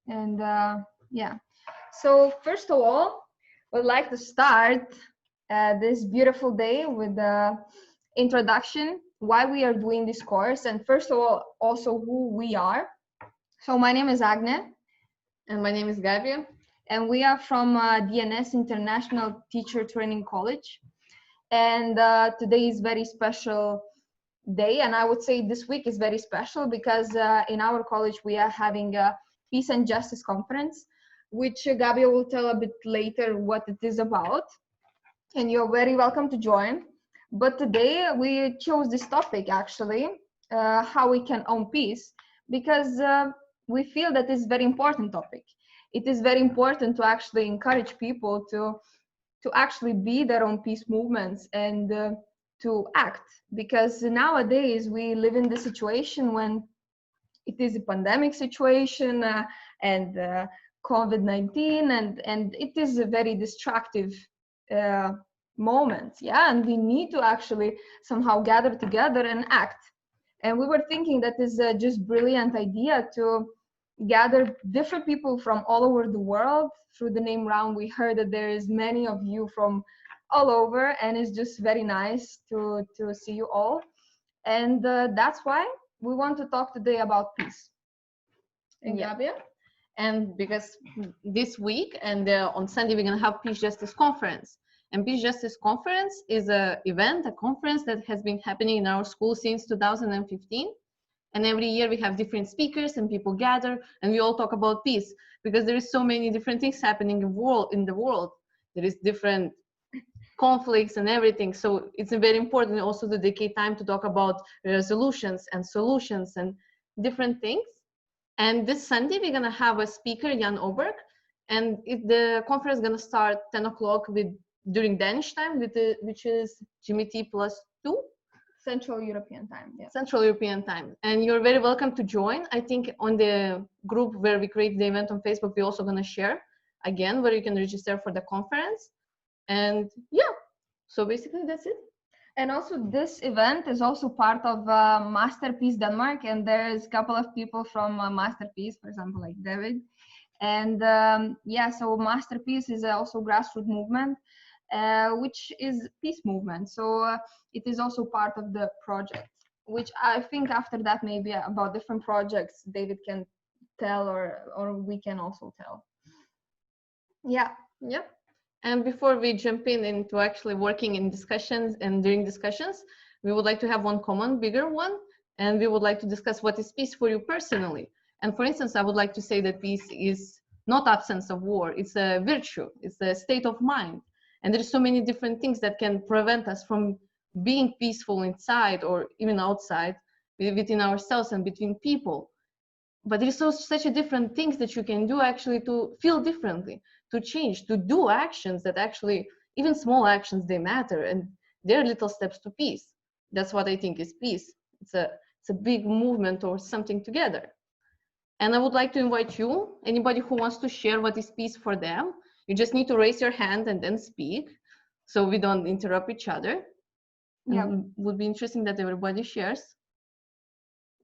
And yeah, so first of all, we'd like to start this beautiful day with the introduction, why we are doing this course, and first of all, also who we are. So my name is Agne, And my name is Gabia. and we are from DNS International Teacher Training College. And today is very special day, and I would say this week is very special because in our college we are having a Peace and Justice Conference, which Gabia will tell a bit later what it is about, and you're very welcome to join. But today we chose this topic actually, how we can own peace, because we feel that it's very important topic. It is very important to actually encourage people to actually be their own peace movements and to act, because nowadays we live in the situation when it is a pandemic situation and COVID-19, and it is a very destructive uh, moment, yeah, and we need to actually somehow gather together and act. And we were thinking that is just brilliant idea to gather different people from all over the world. Through the name round, we heard that there is many of you from all over, and it's just very nice to see you all. And that's why we want to talk today about peace. And Yeah. Gabia? And because this week and on Sunday, we're going to have Peace Justice Conference. And Peace Justice Conference is a conference that has been happening in our school since 2015. And every year we have different speakers and people gather and we all talk about peace, because there is so many different things happening in the world. There is different conflicts and everything. So it's very important also to dedicate time to talk about resolutions and solutions and different things. And this Sunday, we're going to have a speaker, Jan Oberg, and the conference is going to start 10 o'clock during Danish time, which is GMT +2. Central European time. Yeah. Central European time. And you're very welcome to join. I think on the group where we create the event on Facebook, we're also going to share again where you can register for the conference. And yeah, so basically that's it. And also this event is also part of Masterpiece Denmark, and there's a couple of people from Masterpiece, for example, like David. And yeah, so Masterpiece is also grassroots movement, which is peace movement. So it is also part of the project, which I think after that maybe about different projects David can tell, or we can also tell. Yeah. Yep. And before we jump into actually working in discussions and during discussions, we would like to have one common, bigger one, and we would like to discuss what is peace for you personally. And for instance, I would like to say that peace is not absence of war. It's a virtue. It's a state of mind. And there's so many different things that can prevent us from being peaceful inside or even outside, within ourselves and between people. But there's such a different things that you can do actually to feel differently, to change, to do actions that actually, even small actions, they matter, and they're little steps to peace. That's what I think is peace. It's a big movement or something together. And I would like to invite you, anybody who wants to share what is peace for them, you just need to raise your hand and then speak, so we don't interrupt each other. Yeah. And it would be interesting that everybody shares.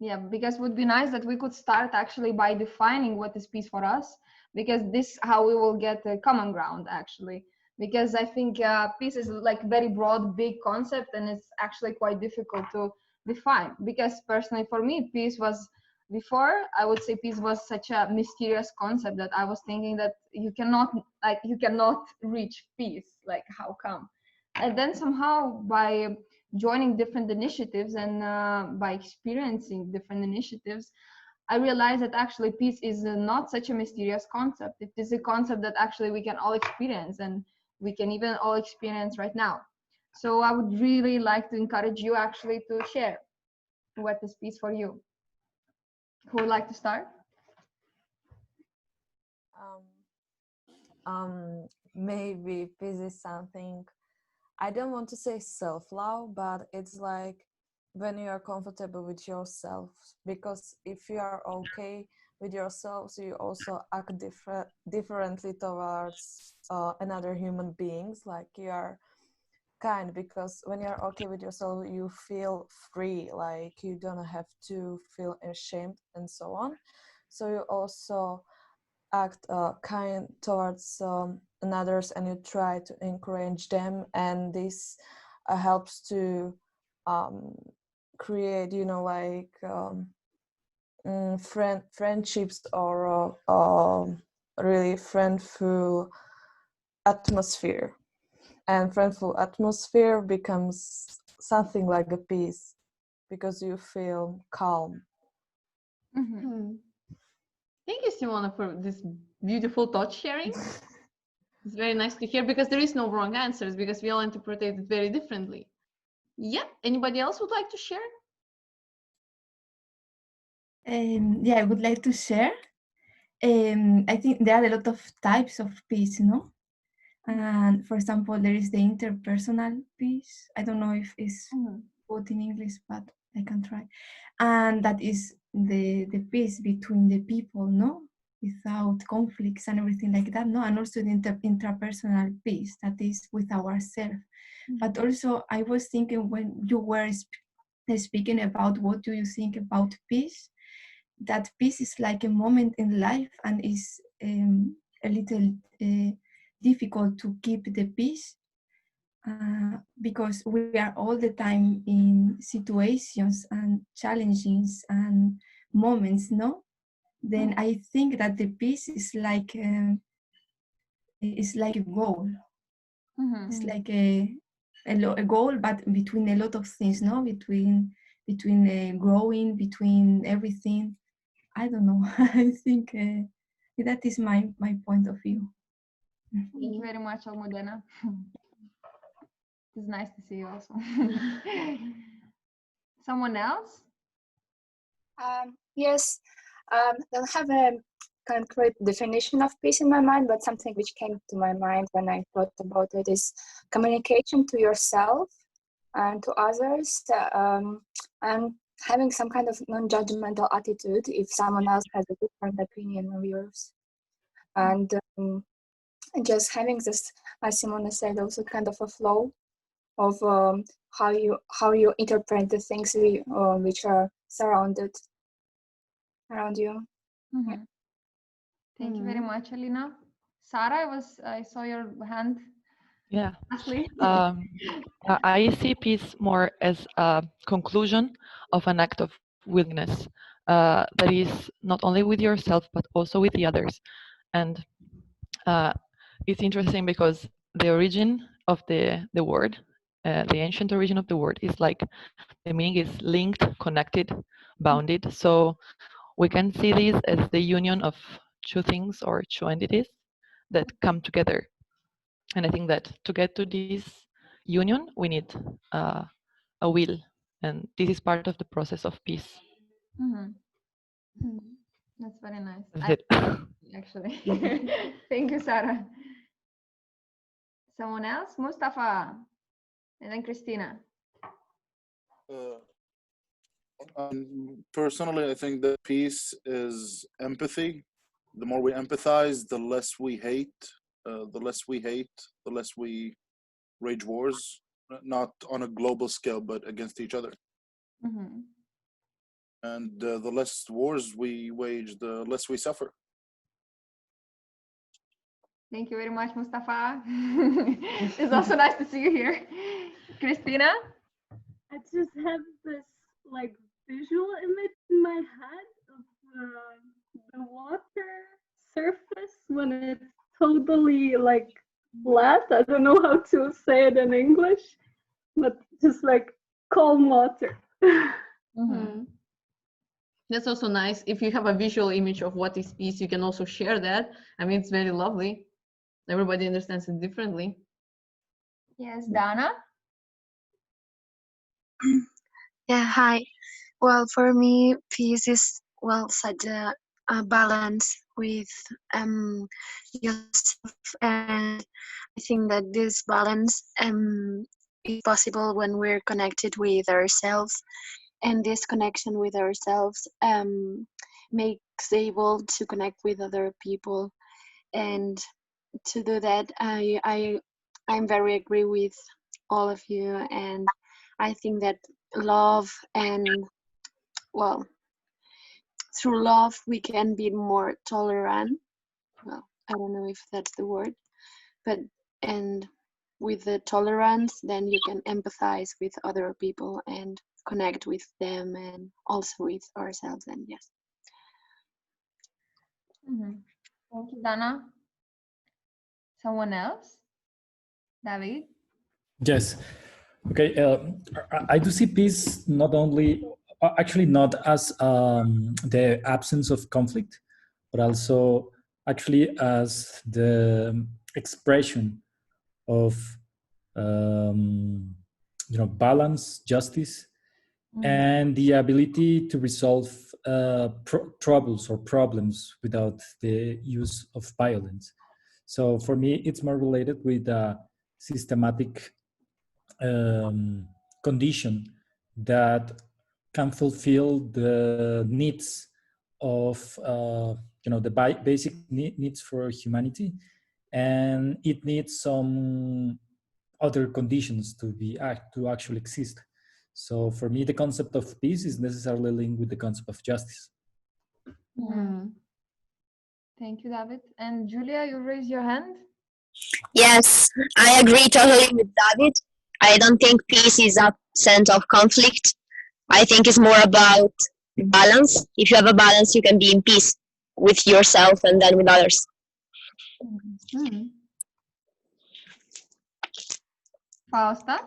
Yeah, because it would be nice that we could start actually by defining what is peace for us, because this how we will get a common ground actually. Because I think peace is like very broad, big concept, and it's actually quite difficult to define. Because personally, for me, peace was before I would say peace was such a mysterious concept that I was thinking that you cannot reach peace. Like how come? And then somehow by joining different initiatives and by experiencing different initiatives, I realized that actually peace is not such a mysterious concept. It is a concept that actually we can all experience, and we can even all experience right now. So I would really like to encourage you actually to share what is peace for you. Who would like to start? Maybe peace is something, I don't want to say self-love, but it's like when you are comfortable with yourself, because if you are okay with yourself, so you also act differently towards another human beings, like you are kind, because when you're okay with yourself you feel free, like you don't have to feel ashamed and so on. So you also act kind towards others, and you try to encourage them, and this helps to create, like friendships, or really friendful atmosphere. And friendful atmosphere becomes something like a peace, because you feel calm. Hmm. Thank you, Simona, for this beautiful thought sharing. It's very nice to hear, because there is no wrong answers, because we all interpret it very differently. Yeah, anybody else would like to share? Yeah, I would like to share. I think there are a lot of types of peace, no? And for example, there is the interpersonal peace. I don't know if it's put in English, but I can try. And that is the peace between the people, no? Without conflicts and everything like that, no? And also the intrapersonal peace, that is with ourselves. But also, I was thinking when you were speaking about what do you think about peace, that peace is like a moment in life, and is a little difficult to keep the peace, because we are all the time in situations and challenges and moments, no? Then I think that the peace is like a goal. It's like a goal, but between a lot of things, no? Between growing, between everything. I don't know. I think that is my point of view. Thank you very much, Almudena. It's nice to see you also. Someone else? Yes, I don't have a concrete definition of peace in my mind, but something which came to my mind when I thought about it is communication to yourself and to others, and having some kind of non-judgmental attitude if someone else has a different opinion of yours. And just having this, as Simona said, also kind of a flow of how you interpret the things which are surrounded around you. Yeah. Thank you very much, Alina. Sarah, I saw your hand. Yeah. Lastly. I see peace more as a conclusion of an act of willingness that is not only with yourself but also with the others. And it's interesting because the origin of the word, the ancient origin of the word, is like the meaning is linked, connected, bounded. So we can see this as the union of two things or two entities that come together. And I think that to get to this union, we need a will, and this is part of the process of peace. That's very nice. That's it. Actually, thank you, Sarah. Someone else? Mustafa, and then Christina. Personally, I think that peace is empathy. The more we empathize, the less we hate. The less we hate, the less we wage wars, not on a global scale, but against each other. And the less wars we wage, the less we suffer. Thank you very much, Mustafa. It's also nice to see you here. Christina? I just have this like visual image in my head of the water surface when it's totally like flat. I don't know how to say it in English, but just like calm water. That's also nice. If you have a visual image of what is peace, you can also share that. I mean, it's very lovely. Everybody understands it differently. Yes, Dana? Yeah, hi. Well, for me, peace is, well, such a balance with yourself. And I think that this balance is possible when we're connected with ourselves. And this connection with ourselves makes able to connect with other people. And to do that, I'm very agree with all of you. And I think that love and, well, through love we can be more tolerant well, I don't know if that's the word, but and with the tolerance, then you can empathize with other people and connect with them and also with ourselves. And yes. Thank you, Dana. Someone else? David? Yes. Okay. I do see peace not only, actually not as the absence of conflict, but also actually as the expression of balance, justice, and the ability to resolve troubles or problems without the use of violence. So for me, it's more related with a systematic condition that can fulfill the needs of the basic needs for humanity, and it needs some other conditions to actually exist. So for me, the concept of peace is necessarily linked with the concept of justice. Thank you, David. And Julia, you raise your hand. Yes, I agree totally with David. I don't think peace is absence of conflict. I think it's more about balance. If you have a balance, you can be in peace with yourself and then with others. Fausta?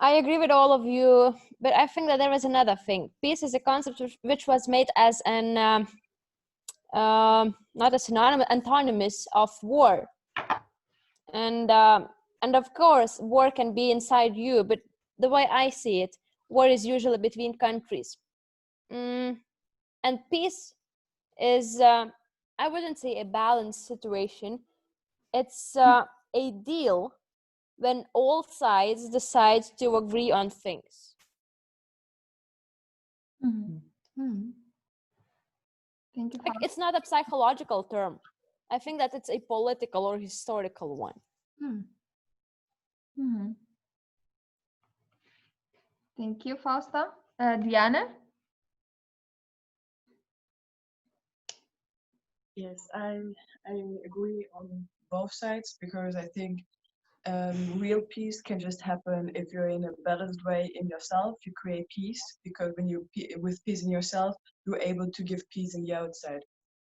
I agree with all of you, but I think that there is another thing. Peace is a concept which was made as an not a synonymous, antonymous of war, and of course war can be inside you, but the way I see it, war is usually between countries, and peace is I wouldn't say a balanced situation. It's a deal when all sides decide to agree on things. Thank you. Like, it's not a psychological term. I think that it's a political or historical one. Thank you, Fausta. Diana? Yes, I agree on both sides, because I think real peace can just happen if you're in a balanced way in yourself. You create peace, because when you with peace in yourself, you're able to give peace in the outside.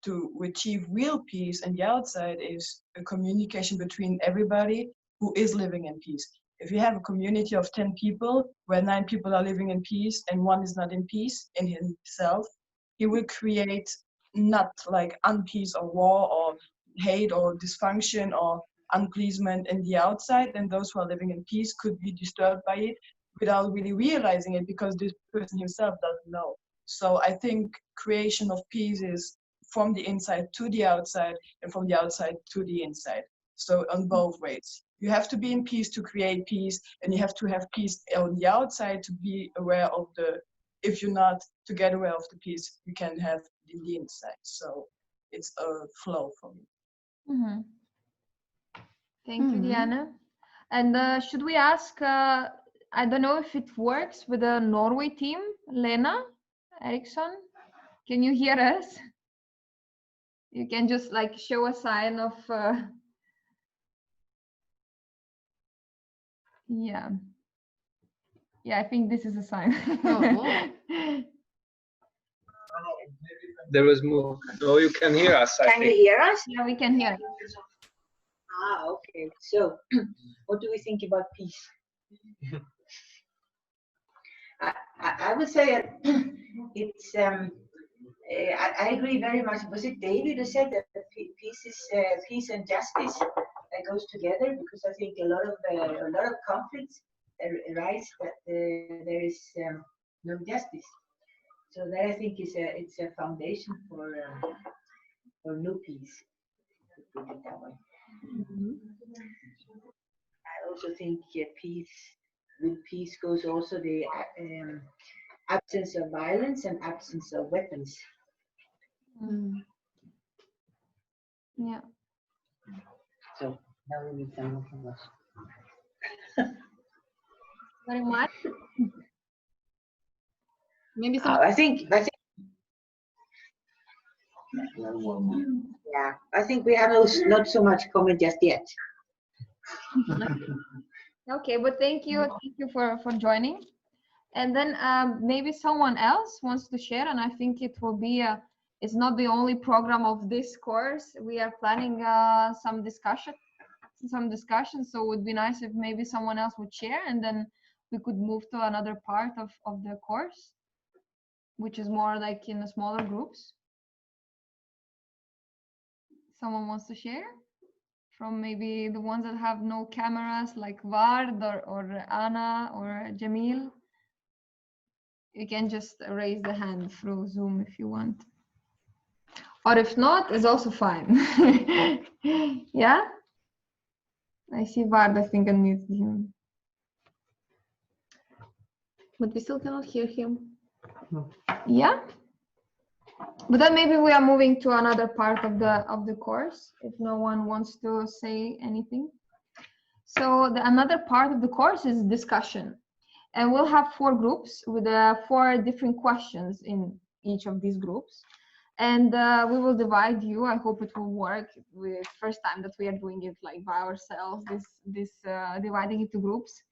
To achieve real peace in the outside is a communication between everybody who is living in peace. If you have a community of 10 people where 9 people are living in peace and one is not in peace in himself, he will create not like unpeace or war or hate or dysfunction or unpleasement in the outside, and those who are living in peace could be disturbed by it without really realizing it, because this person himself doesn't know. So I think creation of peace is from the inside to the outside and from the outside to the inside. So on both ways. You have to be in peace to create peace, and you have to have peace on the outside to be aware of if you're not to get aware of the peace you can have in the inside. So it's a flow for me. Thank you, Diana. And should we ask, I don't know if it works with the Norway team, Lena Eriksson, can you hear us? You can just like show a sign of, yeah. Yeah, I think this is a sign. There was more. No, you can hear us. Can you hear us? Yeah, we can hear. Okay. So, what do we think about peace? I would say it's. I agree very much. Was it David who said that peace is peace and justice that goes together? Because I think a lot of conflicts arise that there is no justice. So that I think it's a foundation for new peace. To put it that way. I also think with peace goes also the absence of violence and absence of weapons. Yeah. So now we need some from us. Very much. Maybe some. I think yeah, I think we have not so much comment just yet. Okay, but thank you for joining. And then maybe someone else wants to share, and I think it will be it's not the only program of this course. We are planning some discussion, so it would be nice if maybe someone else would share, and then we could move to another part of the course, which is more like in smaller groups. Someone wants to share? From maybe the ones that have no cameras, like Vard or Anna or Jamil. You can just raise the hand through Zoom if you want. Or if not, it's also fine. Yeah? I see Vard, I think I muted him. But we still cannot hear him. No. Yeah? But then maybe we are moving to another part of the course, if no one wants to say anything. So another part of the course is discussion. And we'll have 4 groups with 4 different questions in each of these groups. And we will divide you. I hope it will work. With first time that we are doing it like by ourselves, this dividing into groups.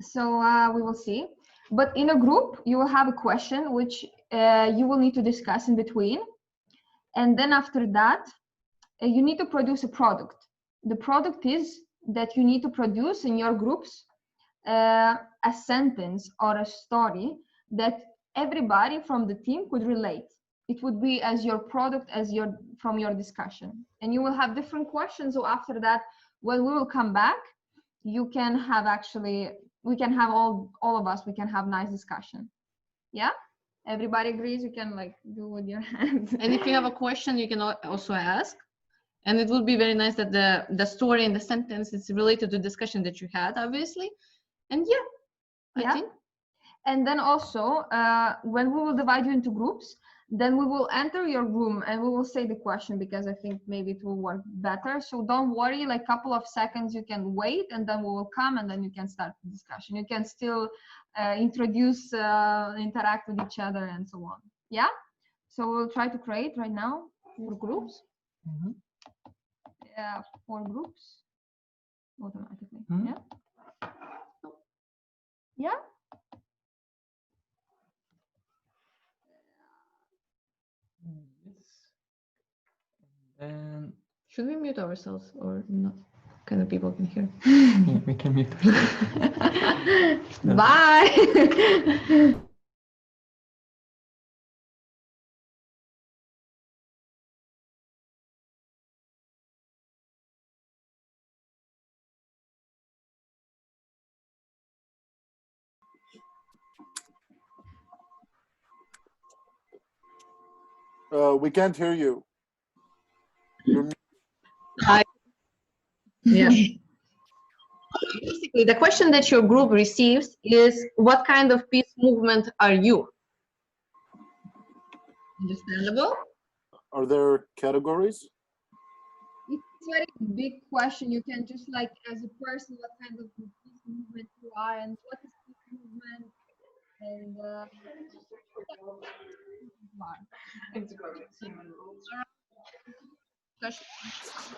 So we will see. But in a group, you will have a question which you will need to discuss in between. And then after that, you need to produce a product. The product is that you need to produce in your groups a sentence or a story that everybody from the team could relate. It would be as your product from your discussion, and you will have different questions. So after that, when we will come back, you can have we can have all of us, we can have nice discussion. Yeah, everybody agrees. You can like do with your hands. And if you have a question, you can also ask. And it would be very nice that the story and the sentence is related to the discussion that you had, obviously. And yeah, I think. And then also, when we will divide you into groups, then we will enter your room and we will say the question, because I think maybe it will work better. So don't worry, like a couple of seconds you can wait, and then we will come and then you can start the discussion. You can still introduce, interact with each other and so on. Yeah? So we'll try to create right now 4 groups. 4 groups automatically. Yeah? Yeah? And should we mute ourselves or not? Kind of people can hear. Yeah, we can mute. Bye. We can't hear you. Hi. Yeah. Basically, the question that your group receives is, what kind of peace movement are you? Understandable? Are there categories? It's a very big question. You can just like, as a person, what kind of peace movement you are, and what is peace movement, and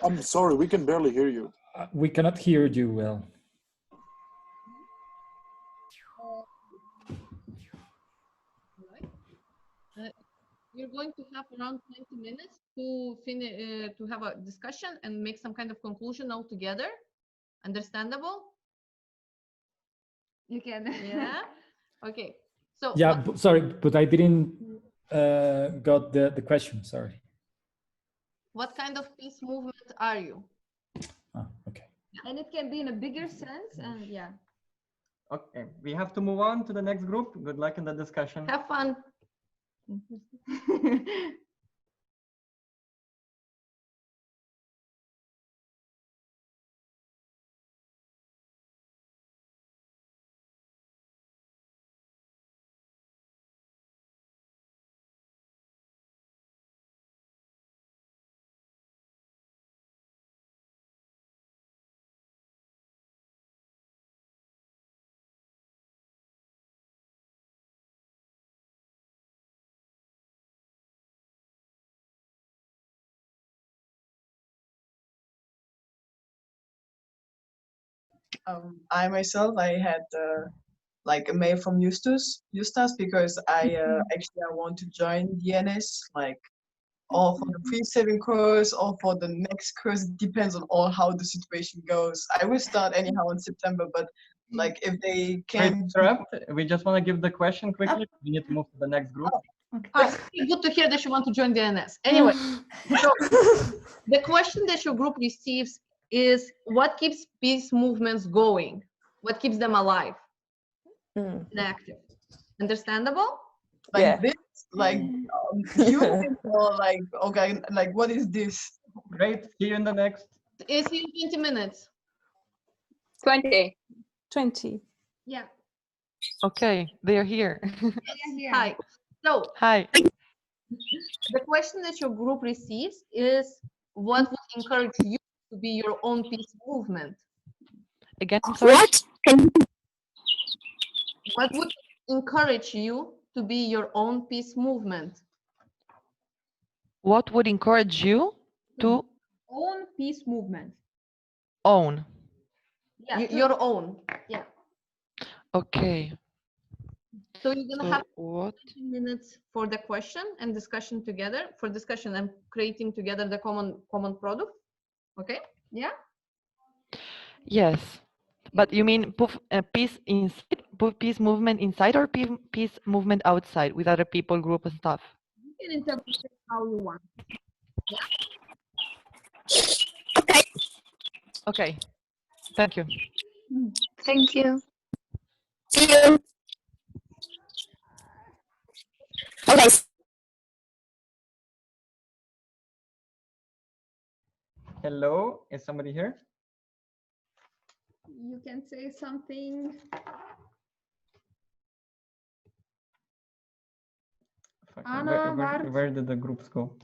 I'm sorry, we can barely hear you. We cannot hear you well. You're going to have around 20 minutes to finish to have a discussion and make some kind of conclusion all together. Understandable? You can. Yeah. Okay. So yeah, sorry, but I didn't got the question. Sorry. What kind of peace movement are you? Okay. And it can be in a bigger sense, and yeah. Okay, we have to move on to the next group. Good luck in the discussion. Have fun. I myself, I had like a mail from Eustace because I actually I want to join DNS, like or for the pre-saving course or for the next course. It depends on all how the situation goes. I will start anyhow in September, but like if they can. We just want to give the question quickly. We need to move to the next group. Good to hear that you want to join DNS. Anyway, so the question that your group receives is what keeps peace movements going? What keeps them alive and active? Understandable? Like this, like human or like okay, like what is this? Great. See you in the next. It's in 20 minutes. 20. 20. Yeah. Okay, they're here. Hi. So, Hi. the question that your group receives is what would encourage you to be your own peace movement? Again, I'm sorry. What would encourage you to be your own peace movement? What would encourage you to Own peace movement. own? Yeah, your own. Yeah. Okay. So you're gonna So have what? 15 minutes for the question and discussion together. For discussion and creating together the common product. Okay? Yeah. Yes, but you mean peace inside, peace movement inside, or peace movement outside with other people, group, and stuff? You can interpret it how you want. Yeah. Okay. Thank you. Thank you. See you. Okay. Hello, is somebody here? You can say something. Anna, Where did the groups go?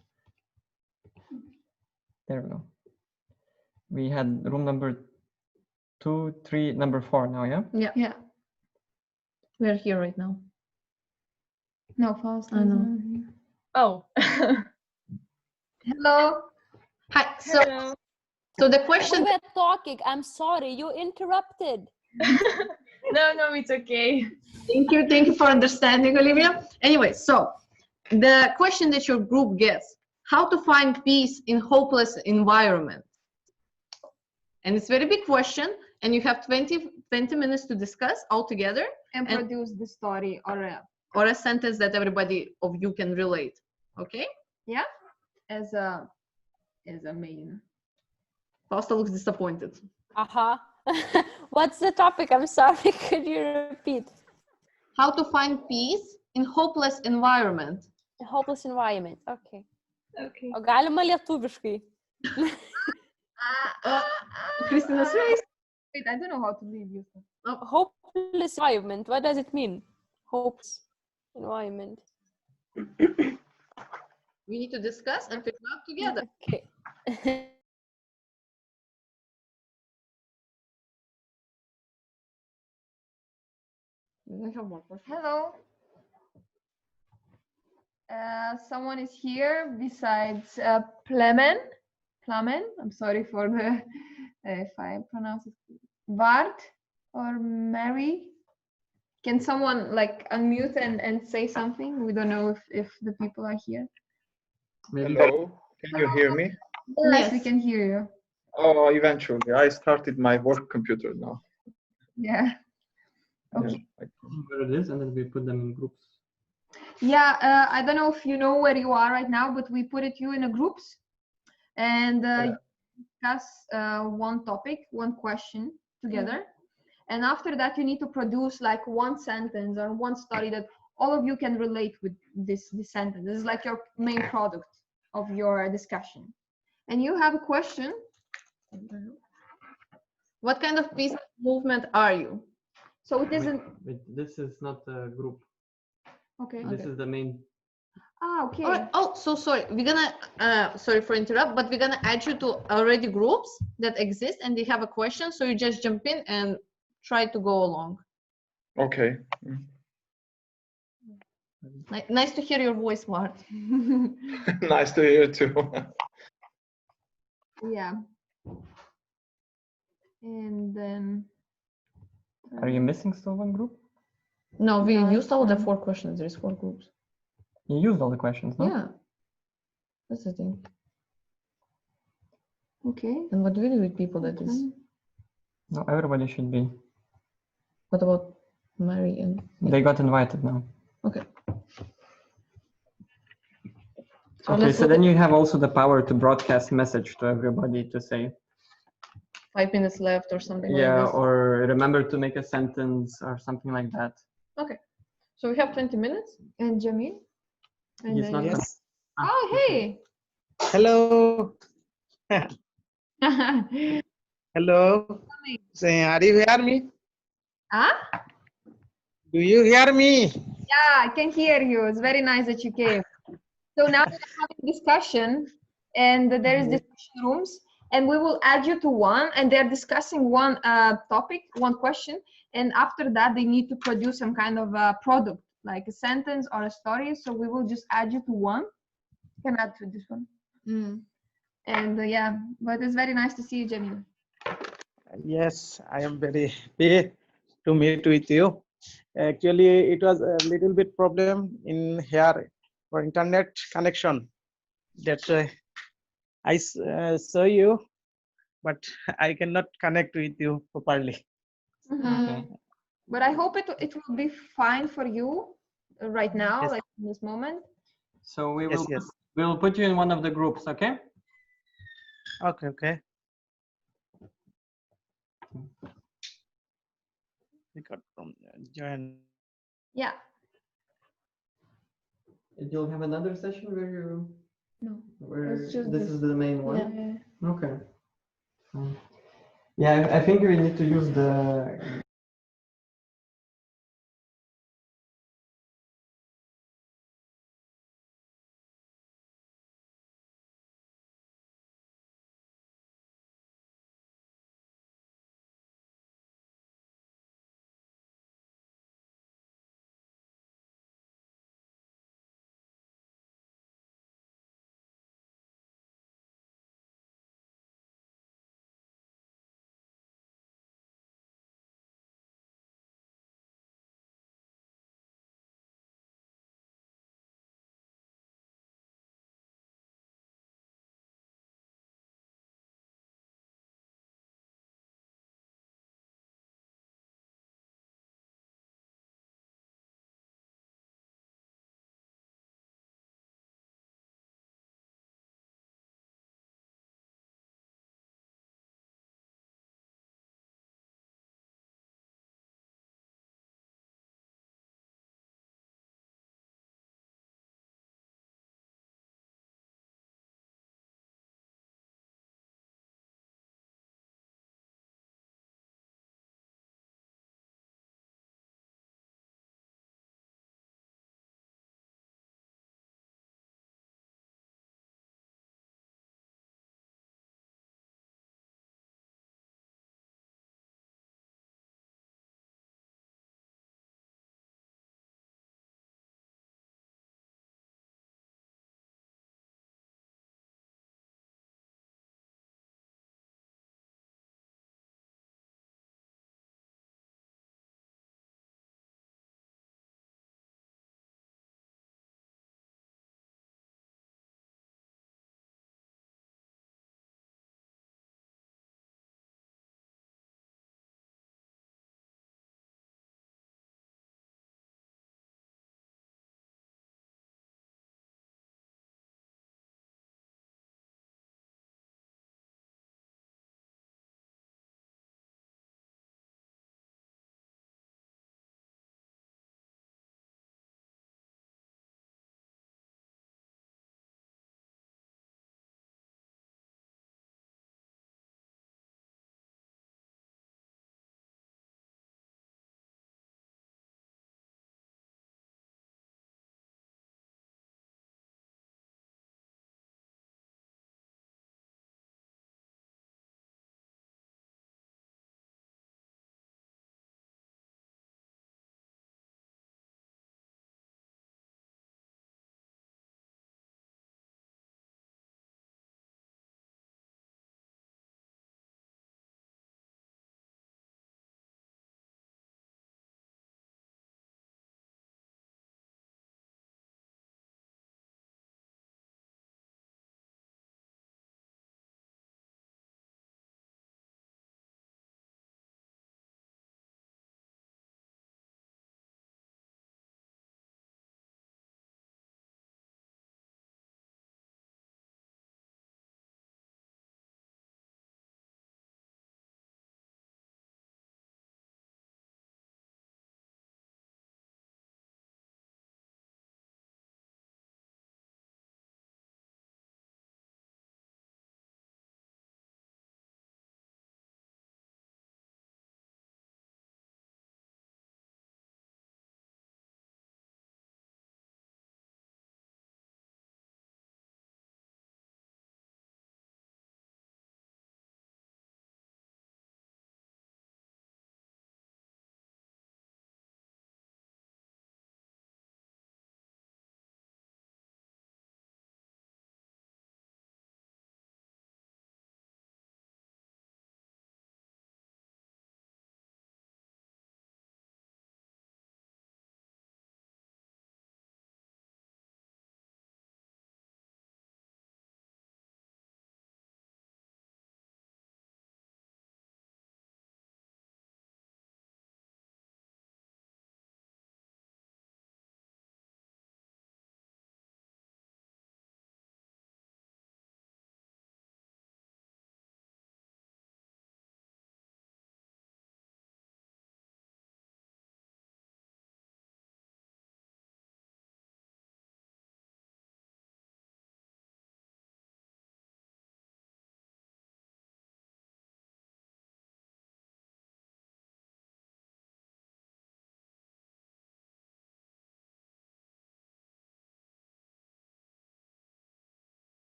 There we go. We had room number 2, 3, number 4 now, yeah? Yeah. Yeah. We're here right now. No, Faust. I know. Oh. Hello. Hi. So the question. We were talking. I'm sorry, you interrupted. No, it's okay. Thank you for understanding, Olivia. Anyway, so the question that your group gets: how to find peace in hopeless environment? And it's a very big question, and you have 20 minutes to discuss all together and produce the story or a sentence that everybody of you can relate. Okay? Yeah. As a main. Fausta looks disappointed. What's the topic? I'm sorry. Could you repeat? How to find peace in hopeless environment. A hopeless environment. Okay. Okay. O galima lietuviškai? Christina's face. Wait, I don't know how to leave you. Hopeless environment. What does it mean? Hopeless environment. We need to discuss and figure out together. Okay. Hello. Someone is here besides Plemen. I'm sorry for the if I pronounce it. Vard or Mary. Can someone like unmute and say something? We don't know if the people are here. Hello, can you hear me? Yes, we can hear you. Oh, eventually. I started my work computer now. Yeah. Okay. Where it is, and then we put them in groups. Yeah, I don't know if you know where you are right now, but we put you in a groups and discuss one topic, one question together. And after that, you need to produce like one sentence or one story that all of you can relate with this sentence. This is like your main product of your discussion. And you have a question. What kind of peace movement are you? So it isn't. This is not a group. Okay. This is the main. Ah, okay. Oh, so sorry. We're gonna sorry for interrupt, but we're gonna add you to already groups that exist, and they have a question. So you just jump in and try to go along. Okay. Nice to hear your voice, Mart. Nice to hear too. Yeah. And then Are you missing still one group? No, we No, used all the fine. 4 questions. There's 4 groups. You used all the questions, no? Yeah, that's the thing. Okay. And what do we do with people that is? No, everybody should be. What about Mary and? They got invited now. Okay. So Okay, let's so look then at you have also the power to broadcast message to everybody to say, 5 minutes left or something yeah, like this. or remember to make a sentence or something like that. Okay. So we have 20 minutes. And Jamil? And He's then not. you. Oh, hey. Hello. Hello. Say, are you hear me? Huh? Do you hear me? Yeah, I can hear you. It's very nice that you came. So now we're having discussion, and there is discussion rooms, and we will add you to one, and they're discussing one topic, one question, and after that they need to produce some kind of product, like a sentence or a story. So we will just add you to one. You can add to this one. And yeah, but it's very nice to see you, Jamil. Yes, I am very happy to meet with you. Actually, it was a little bit problem in here for internet connection. That's why I saw you, but I cannot connect with you properly. Okay. But I hope it will be fine for you right now, Yes. like in this moment. So we Yes, yes. will put you in one of the groups, okay? Okay, okay. We got from join. Yeah. You'll have another session where you. No. Where It's just this this. is the main one. Yeah. Okay. Yeah, I think we need to use the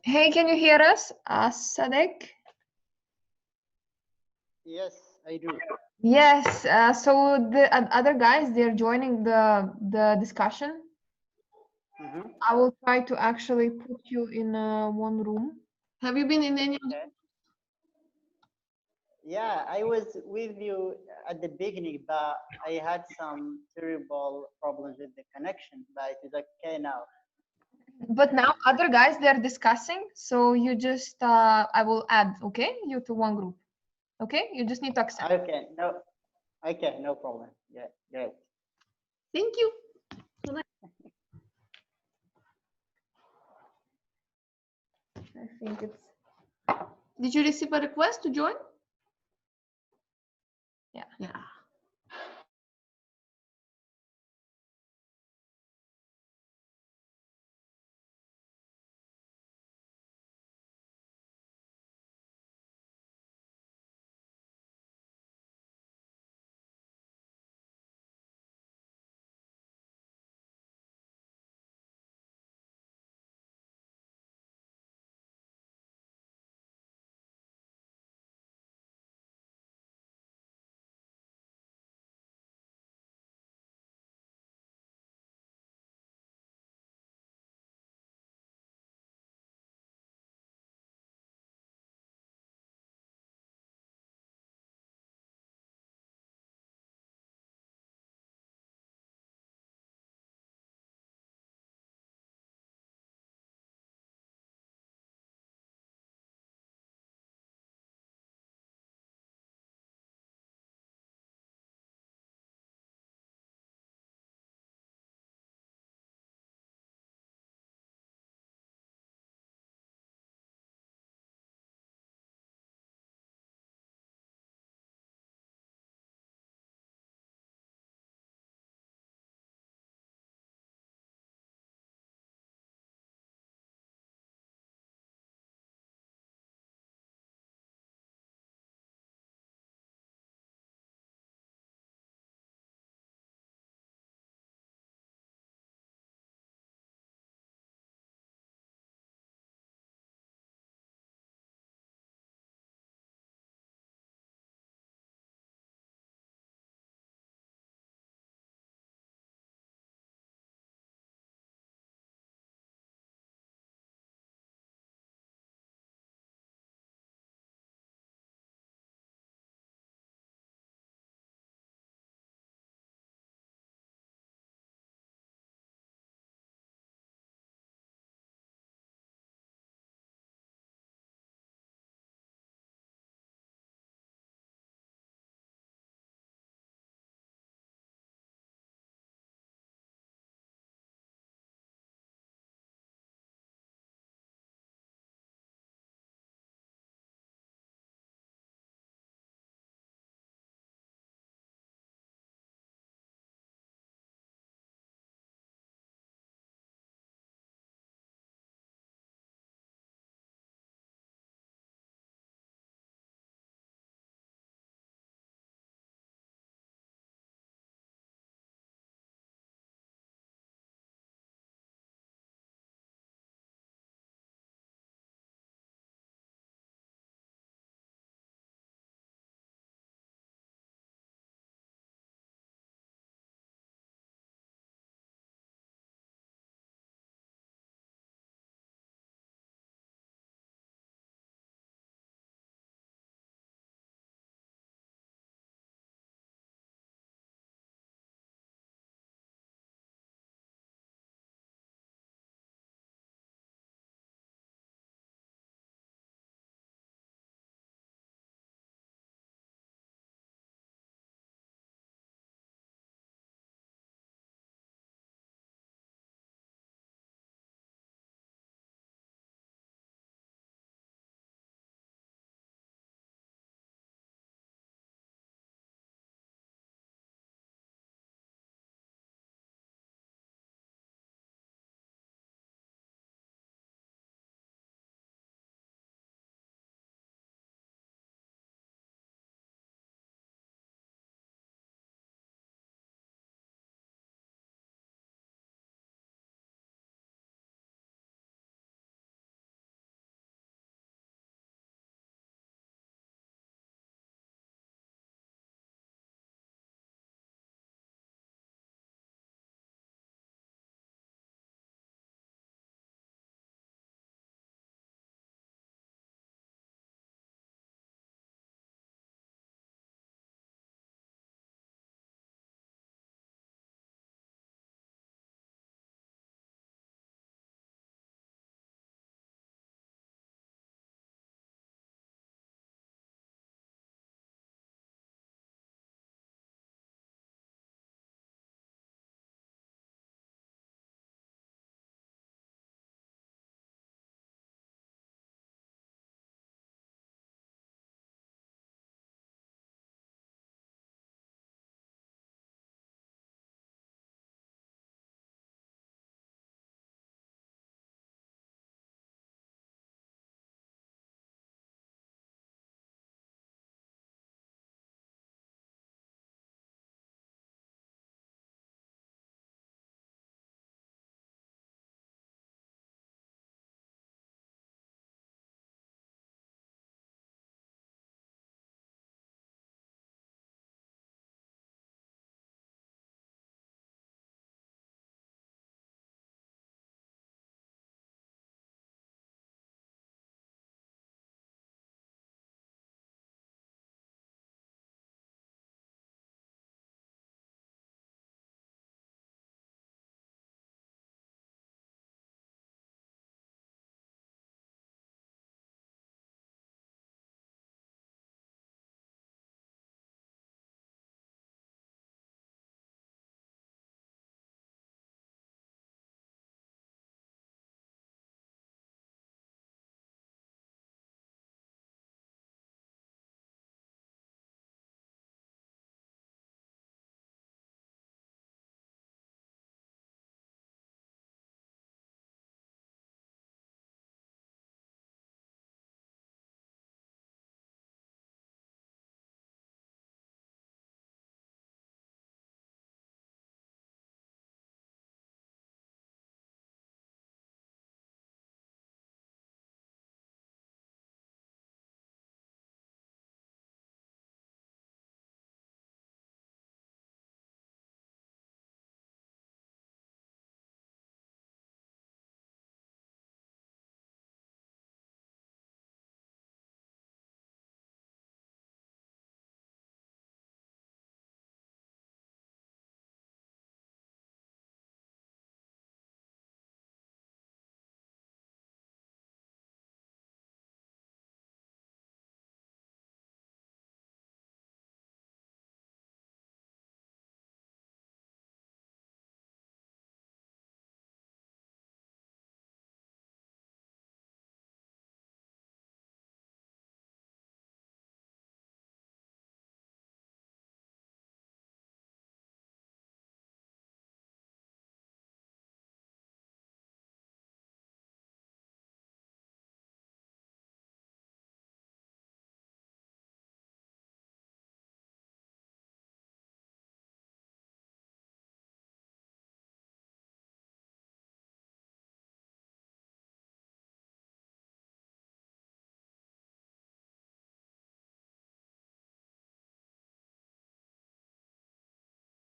Hey, can you hear us, Sadek? Yes, I do. Yes. So the other guys, they're joining the discussion. Mm-hmm. I will try to actually put you in one room. Have you been in any of Okay. Yeah, I was with you at the beginning, but I had some terrible problems with the connection, but it is okay now. But now other guys, they're discussing. So you just, I will add, okay, you to one group. Okay, you just need to accept. Okay, no problem. Yeah, great. Thank you. I think it's. Did you receive a request to join? Yeah. Yeah.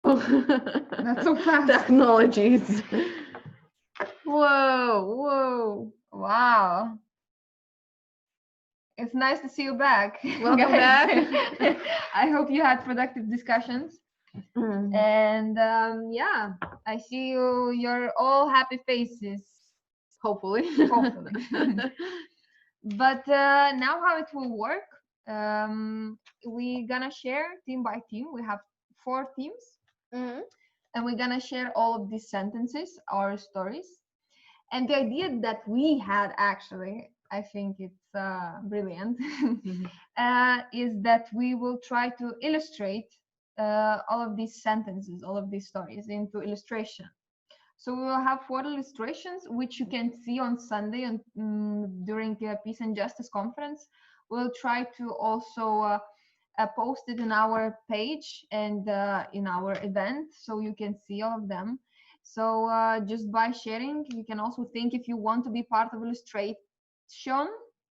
That's so fast. Technologies. Whoa. Wow. It's nice to see you back. Welcome guys. back. I hope you had productive discussions. And yeah, I see you're all happy faces. Hopefully. Hopefully. But now how it will work, we're gonna share team by team. We have 4 teams. And we're gonna share all of these sentences, our stories. And the idea that we had, actually, I think it's brilliant, is that we will try to illustrate all of these sentences, all of these stories into illustration. So we will have 4 illustrations, which you can see on Sunday during the Peace and Justice Conference. We'll try to also post it in our page and in our event, so you can see all of them. So just by sharing, you can also think if you want to be part of illustration.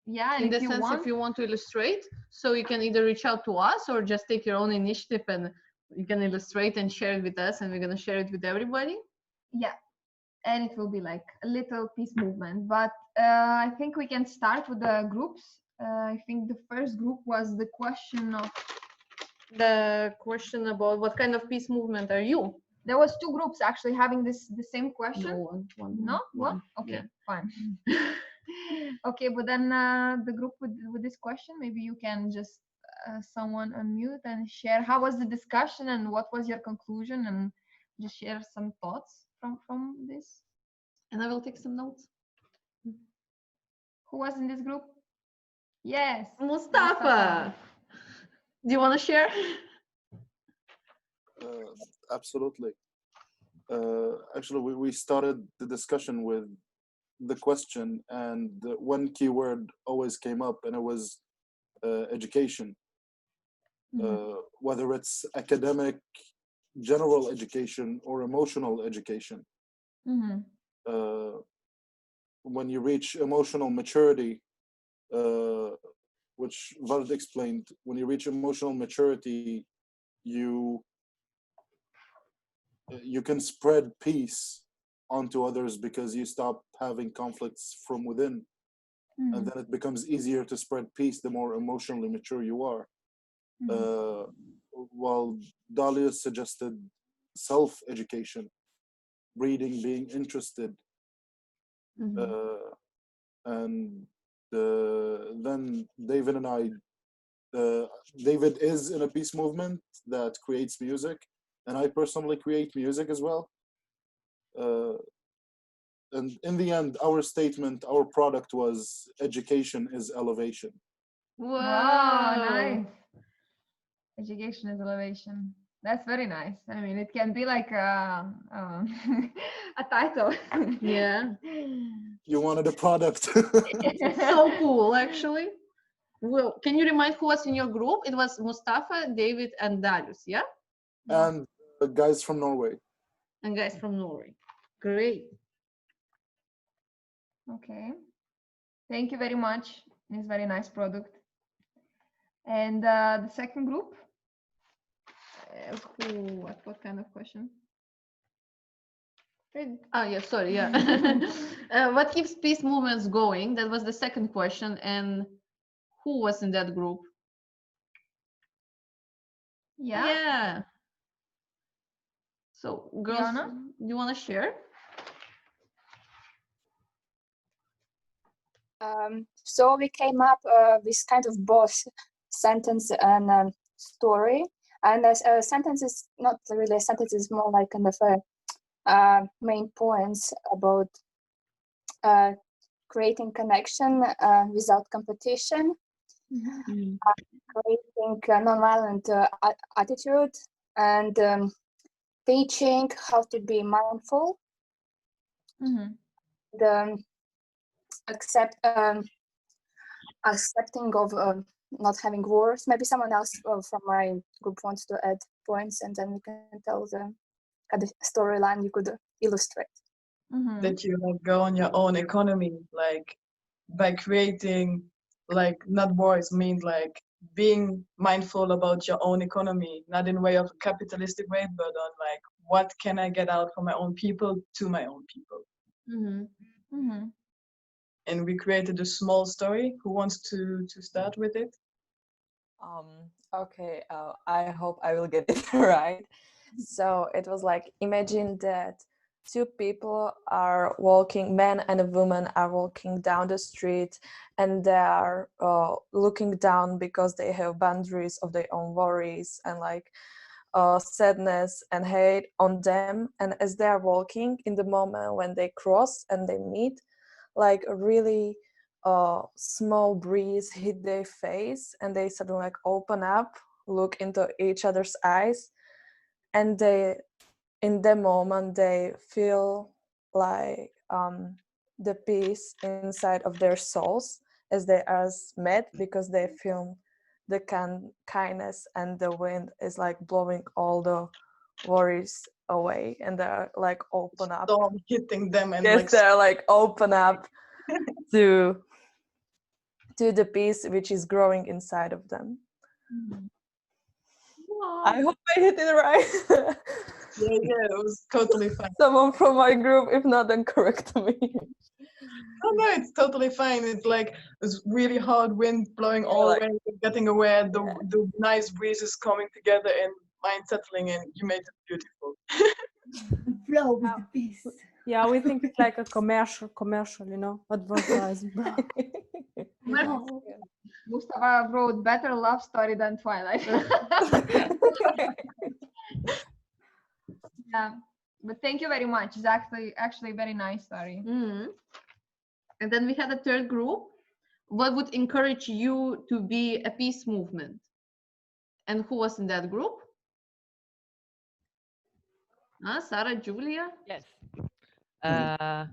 Yeah, and in the if you sense, want, if you want to illustrate, so you can either reach out to us or just take your own initiative and you can illustrate and share it with us, and we're going to share it with everybody. Yeah, and it will be like a little peace movement. But I think we can start with the groups. I think the first group was the question about what kind of peace movement are you? There was 2 groups actually having the same question. No, one. No? One. Okay, Yeah. fine. Okay, but then the group with this question, maybe you can just someone unmute and share how was the discussion and what was your conclusion, and just share some thoughts from this. And I will take some notes. Who was in this group? Yes, Mustafa. Do you want to share? Absolutely. Actually, we started the discussion with the question, and one keyword always came up, and it was education. Whether it's academic, general education, or emotional education. When you reach emotional maturity, which Vald explained, when you reach emotional maturity, you can spread peace onto others because you stop having conflicts from within. And then it becomes easier to spread peace the more emotionally mature you are. While Dahlia suggested self-education, reading, being interested, and then David and I, David is in a peace movement that creates music, and I personally create music as well. And in the end, our statement, our product was education is elevation. Wow, nice. Education is elevation. That's very nice. I mean, it can be like a title. Yeah. You wanted a product. So cool, actually. Well, can you remind who was in your group? It was Mustafa, David, and Darius, yeah? And guys from Norway. And guys from Norway. Great. Okay. Thank you very much. It's very nice product. And the second group? What kind of question? Yeah, sorry, yeah. What keeps peace movements going? That was the second question. And who was in that group? Yeah. So, girls, Jana? you want to share? So we came up with kind of both sentence and story. And a sentence is not really a sentence, it's more like kind of main points about creating connection without competition, creating nonviolent attitude, and teaching how to be mindful, the accepting of not having wars. Maybe someone else from my group wants to add points, and then we can tell the storyline you could illustrate. That you like go on your own economy, like by creating like not wars mean like being mindful about your own economy, not in a way of a capitalistic way, but on like, what can I get out from my own people to my own people? And we created a small story. Who wants to start with it? Okay, I hope I will get it right. So it was like, imagine that two people are walking, man and a woman are walking down the street, and they are looking down because they have boundaries of their own worries and like sadness and hate on them. And as they are walking, in the moment when they cross and they meet, like a really small breeze hit their face, and they suddenly like open up, look into each other's eyes, and they, in that moment, they feel like the peace inside of their souls as they are met, because they feel the kindness, and the wind is like blowing all the worries away, and they're like open up. Storm hitting them, and Yes, like they're like open up to the peace which is growing inside of them. I hope I hit it right. yeah, it was totally fine. Someone from my group, if not, then correct me. Oh no, it's totally fine. It's like this really hard wind blowing all the way, getting away, the nice breezes coming together and mind settling in. You made it beautiful. Flow with the peace. Yeah, we think it's like a commercial, you know, advertising. Mustafa wrote better love story than Twilight. Yeah, but thank you very much. It's actually a very nice story. And then we had a third group. What would encourage you to be a peace movement? And who was in that group? Sarah, Julia? Yes.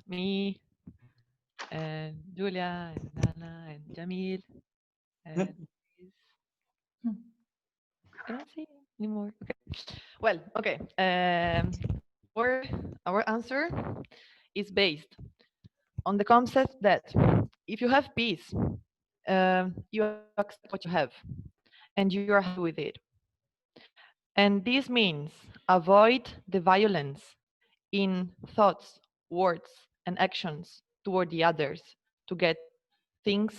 Me and Julia and Nana and Jamil and I don't see anymore. Okay. Well, okay. Our answer is based on the concept that if you have peace, you accept what you have and you are happy with it. And this means avoid the violence in thoughts, words, and actions toward the others to get things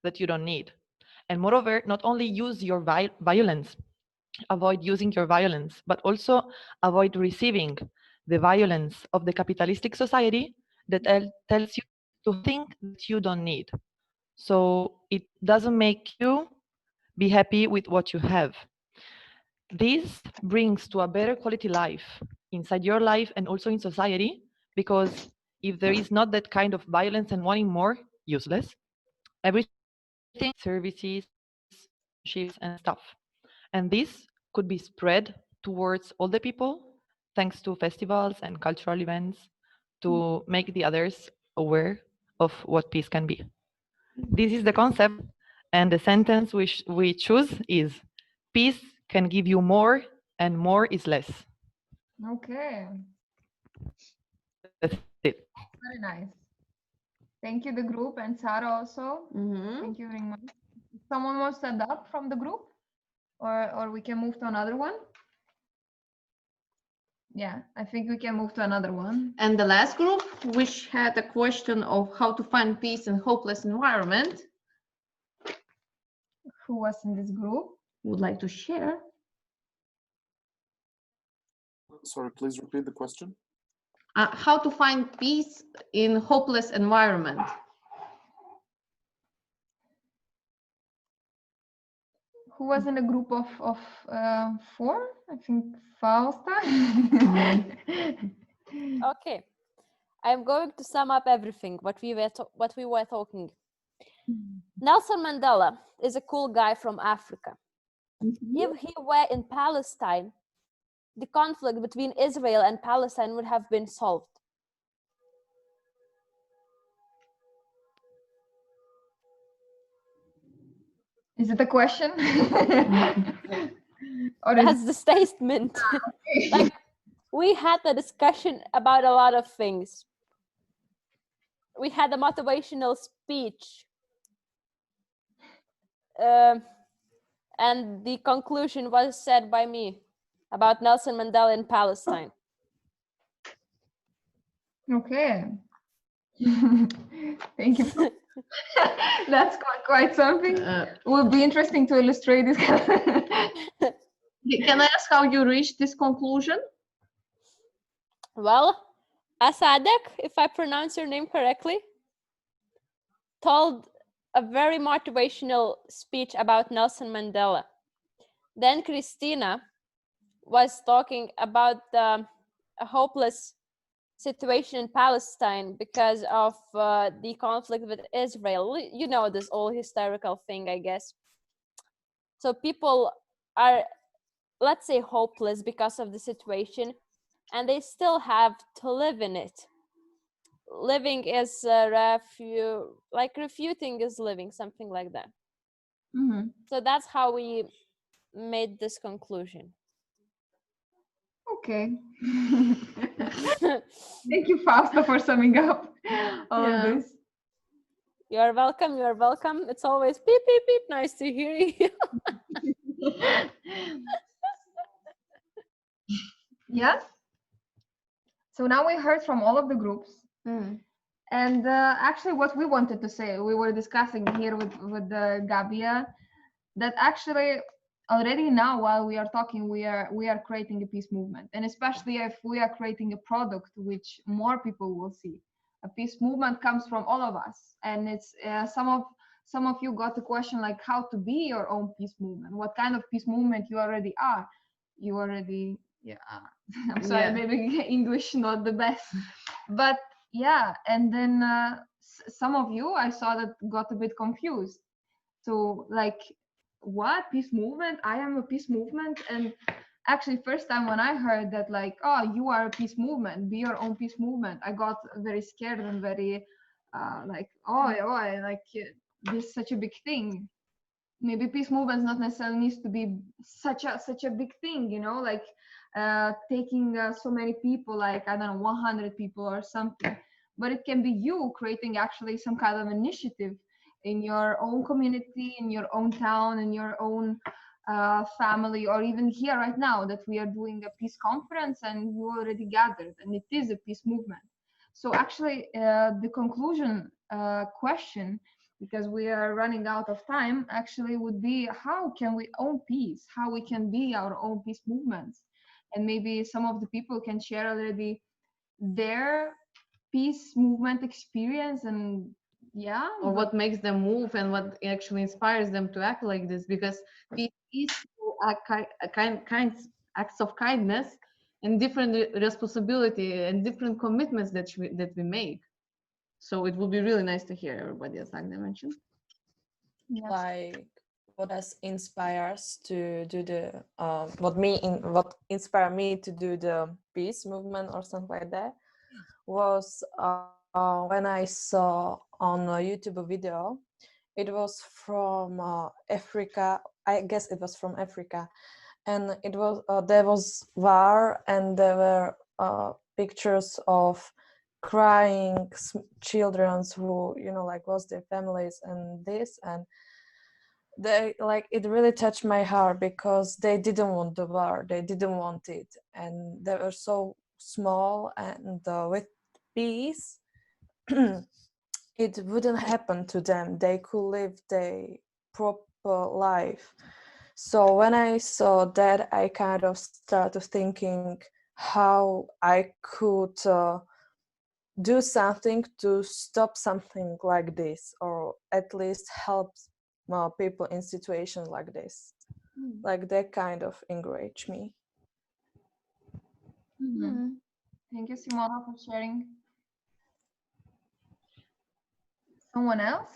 that you don't need. And moreover, not only use your violence, avoid using your violence, but also avoid receiving the violence of the capitalistic society that tells you to think that you don't need. So it doesn't make you be happy with what you have. This brings to a better quality life inside your life and also in society, because if there is not that kind of violence and wanting more, useless, everything, services, relationships, and stuff. And this could be spread towards all the people thanks to festivals and cultural events to make the others aware of what peace can be. This is the concept, and the sentence we choose is peace can give you more and more is less. Okay. That's it. Very nice. Thank you, the group, and Sarah also. Thank you very much. Someone wants to stand up from the group, or we can move to another one. Yeah, I think we can move to another one. And the last group, which had a question of how to find peace in hopeless environment. Who was in this group? Would like to share? Sorry, please repeat the question. How to find peace in hopeless environment. Who was in a group of 4? I think Fausta. Okay, I'm going to sum up everything what we were talking. Nelson Mandela is a cool guy from Africa. If he were in Palestine, the conflict between Israel and Palestine would have been solved. Is it a question? Or that's the statement. Like, we had a discussion about a lot of things. We had a motivational speech. And the conclusion was said by me about Nelson Mandela in Palestine. Okay. Thank you. That's quite something. Will be interesting to illustrate this. Can I ask how you reached this conclusion? Well, Asadek, if I pronounce your name correctly, told a very motivational speech about Nelson Mandela. Then Christina was talking about a hopeless situation in Palestine because of the conflict with Israel. You know this whole historical thing, I guess. So people are, let's say, hopeless because of the situation, and they still have to live in it. Living is like refuting is living, something like that. Mm-hmm. So that's how we made this conclusion. Okay. Thank you, Fausta, for summing up all of this. You're welcome. You're welcome. It's always beep, beep, beep. Nice to hear you. Yes. So now we heard from all of the groups. And actually what we wanted to say, we were discussing here with Gabia, that actually already now while we are talking, we are creating a peace movement. And especially if we are creating a product which more people will see. A peace movement comes from all of us. And it's some of you got the question like how to be your own peace movement, what kind of peace movement you already are. You already, yeah, I'm sorry, Yeah. maybe English not the best, but yeah. And then some of you I saw that got a bit confused. So like, what peace movement? I am a peace movement. And actually first time when I heard that like, oh, you are a peace movement, be your own peace movement, I got very scared and very like, oh, like this is such a big thing. Maybe peace movements not necessarily needs to be such a big thing, you know, like taking so many people, like I don't know, 100 people or something. But it can be you creating actually some kind of initiative in your own community, in your own town, in your own family, or even here right now that we are doing a peace conference and you already gathered and it is a peace movement. So actually the conclusion question, because we are running out of time, actually would be how can we own peace, how we can be our own peace movements. And maybe some of the people can share already their peace movement experience, and yeah, Or what makes them move and what actually inspires them to act like this, because peace is acts of kindness and different responsibility and different commitments that we make. So it would be really nice to hear everybody, as Agnes mentioned. Like what us inspires to do the what inspired me to do the peace movement or something like that was when I saw on a YouTube video. It was from Africa. I guess it was from Africa, and it was there was war, and there were pictures of crying children who like lost their families and this, and they like it really touched my heart because they didn't want the war, they didn't want it, and they were so small, and with peace it wouldn't happen to them. They could live their proper life. So when I saw that, I kind of started thinking how I could do something to stop something like this, or at least help people in situations like this. Like that kind of encouraged me. Thank you, Simona, for sharing. Someone else?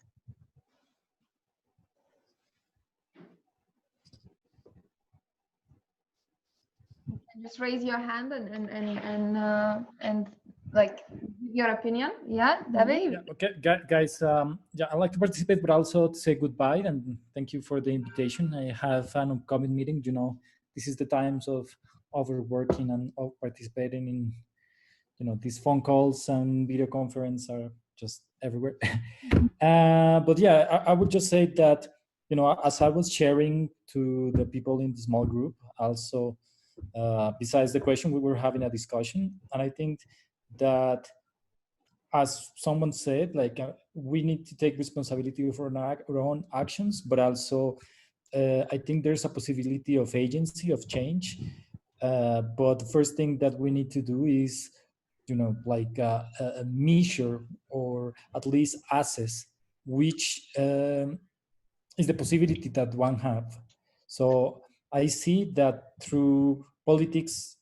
You can just raise your hand and like your opinion. Yeah, David. Yeah, okay, guys. Yeah, I'd like to participate, but also to say goodbye and thank you for the invitation. I have an upcoming meeting. You know, this is the times of overworking and of participating in, these phone calls and video conference are just everywhere. But yeah, I would just say that as I was sharing to the people in the small group, also, besides the question, we were having a discussion, and I think that, as someone said, like we need to take responsibility for our own actions, but also I think there's a possibility of agency, of change. But the first thing that we need to do is, like a measure, or at least assess which is the possibility that one have. So I see that through politics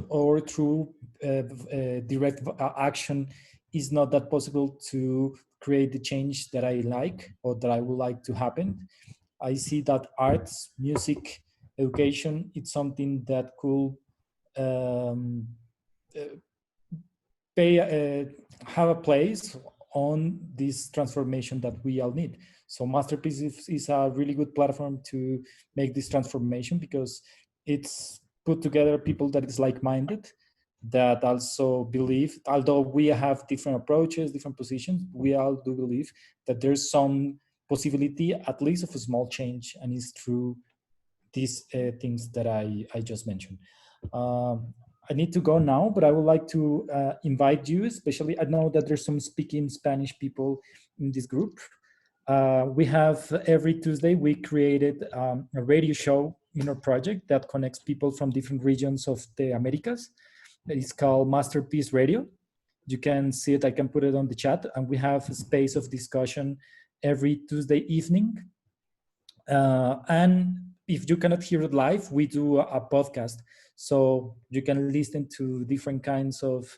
or through direct action is not that possible to create the change that I like or that I would like to happen. I see that arts, music, education, it's something that could um, have a place on this transformation that we all need. So Masterpiece is a really good platform to make this transformation, because it's put together people that is like-minded, that also believe, although we have different approaches, different positions, we all do believe that there's some possibility, at least of a small change, and it's through these things that I just mentioned. I need to go now, but I would like to invite you, especially, I know that there's some speaking Spanish people in this group. We have every Tuesday, we created a radio show in our project that connects people from different regions of the Americas. It's called Masterpiece Radio. You can see it, I can put it on the chat, and we have a space of discussion every Tuesday evening. And if you cannot hear it live, we do a podcast. So you can listen to different kinds of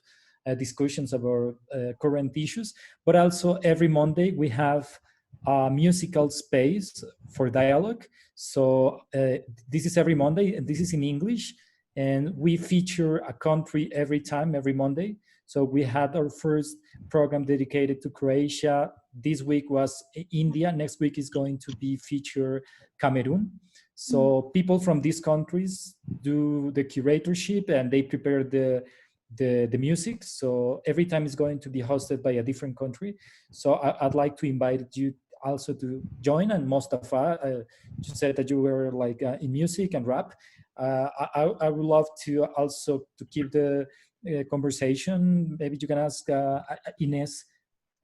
discussions about current issues. But also every Monday, we have a musical space for dialogue. So this is every Monday, and this is in English. And we feature a country every time, every Monday. So we had our first program dedicated to Croatia. This week was India. Next week is going to be feature Cameroon. So people from these countries do the curatorship, and they prepare the music. So every time is going to be hosted by a different country. So I'd like to invite you also to join. And Mustafa, you said that you were like in music and rap. I would love to also to keep the conversation. Maybe you can ask Ines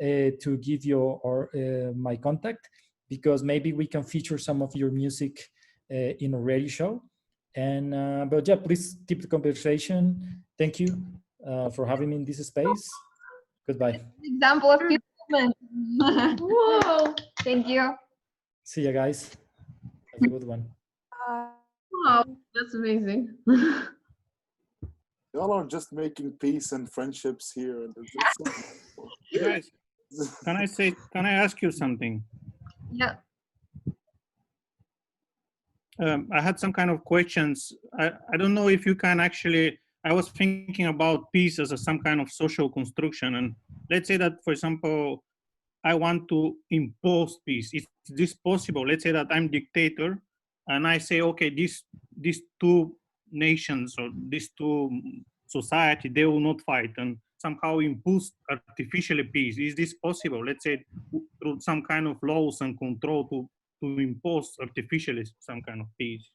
to give you or my contact, because maybe we can feature some of your music in a radio show. And but yeah, please keep the conversation. Thank you for having me in this space. Goodbye. Example of peace movement. Whoa! Thank you. See you guys. Have a good one. Wow, that's amazing. Y'all are just making peace and friendships here. Guys, can I ask you something? Yeah. I had some kind of questions. I don't know if you can actually, I was thinking about peace as some kind of social construction. And let's say that, for example, I want to impose peace. Is this possible? Let's say that I'm dictator and I say, okay, these two nations or these two society, they will not fight, and somehow impose artificially peace. Is this possible? Let's say through some kind of laws and control to impose artificially some kind of peace.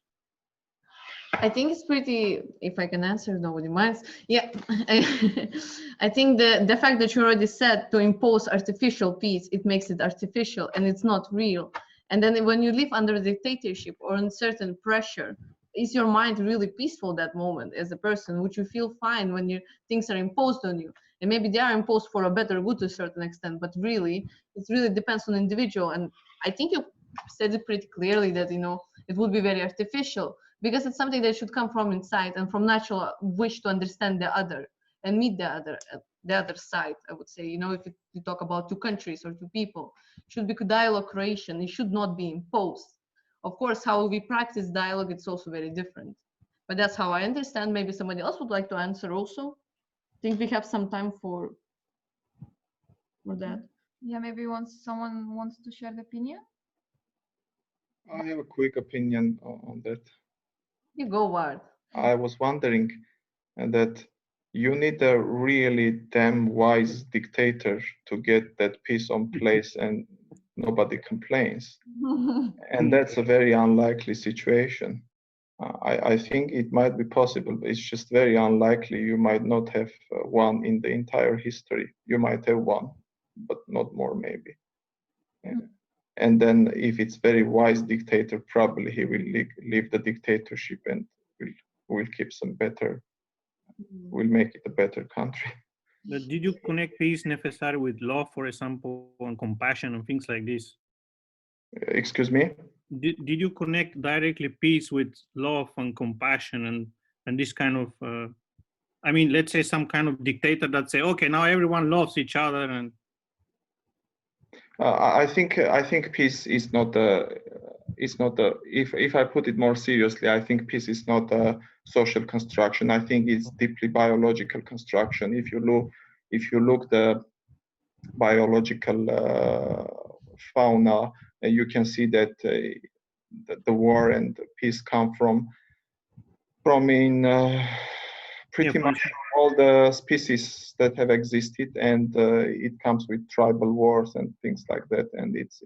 I think it's pretty, if I can answer, nobody minds. Yeah, I think the fact that you already said to impose artificial peace, it makes it artificial and it's not real. And then when you live under a dictatorship or in certain pressure, is your mind really peaceful that moment as a person? Would you feel fine when things are imposed on you? And maybe they are imposed for a better good to a certain extent, but really, it really depends on the individual. And I think you said it pretty clearly that, it would be very artificial, because it's something that should come from inside and from natural wish to understand the other and meet the other side. I would say, if you talk about two countries or two people, it should be dialogue creation. It should not be imposed. Of course, how we practice dialogue, it's also very different. But that's how I understand. Maybe somebody else would like to answer also. I think we have some time for that. Yeah, maybe someone wants to share the opinion. I have a quick opinion on that. You go, Ward. I was wondering that you need a really damn wise dictator to get that peace on place and nobody complains. And that's a very unlikely situation. I think it might be possible, but it's just very unlikely. You might not have one in the entire history. You might have one, but not more maybe. And then if it's very wise dictator, probably he will leave the dictatorship and will keep some better, will make it a better country. But did you connect peace necessary with love, for example, and compassion and things like this? Excuse me? Did you connect directly peace with love and compassion and this kind of, I mean, let's say some kind of dictator that say, okay, now everyone loves each other and. I think peace is not if I put it more seriously, I think peace is not a social construction. I think it's deeply biological construction. If you look the biological fauna, you can see that the war and peace come from in pretty much all the species that have existed, and it comes with tribal wars and things like that. And it's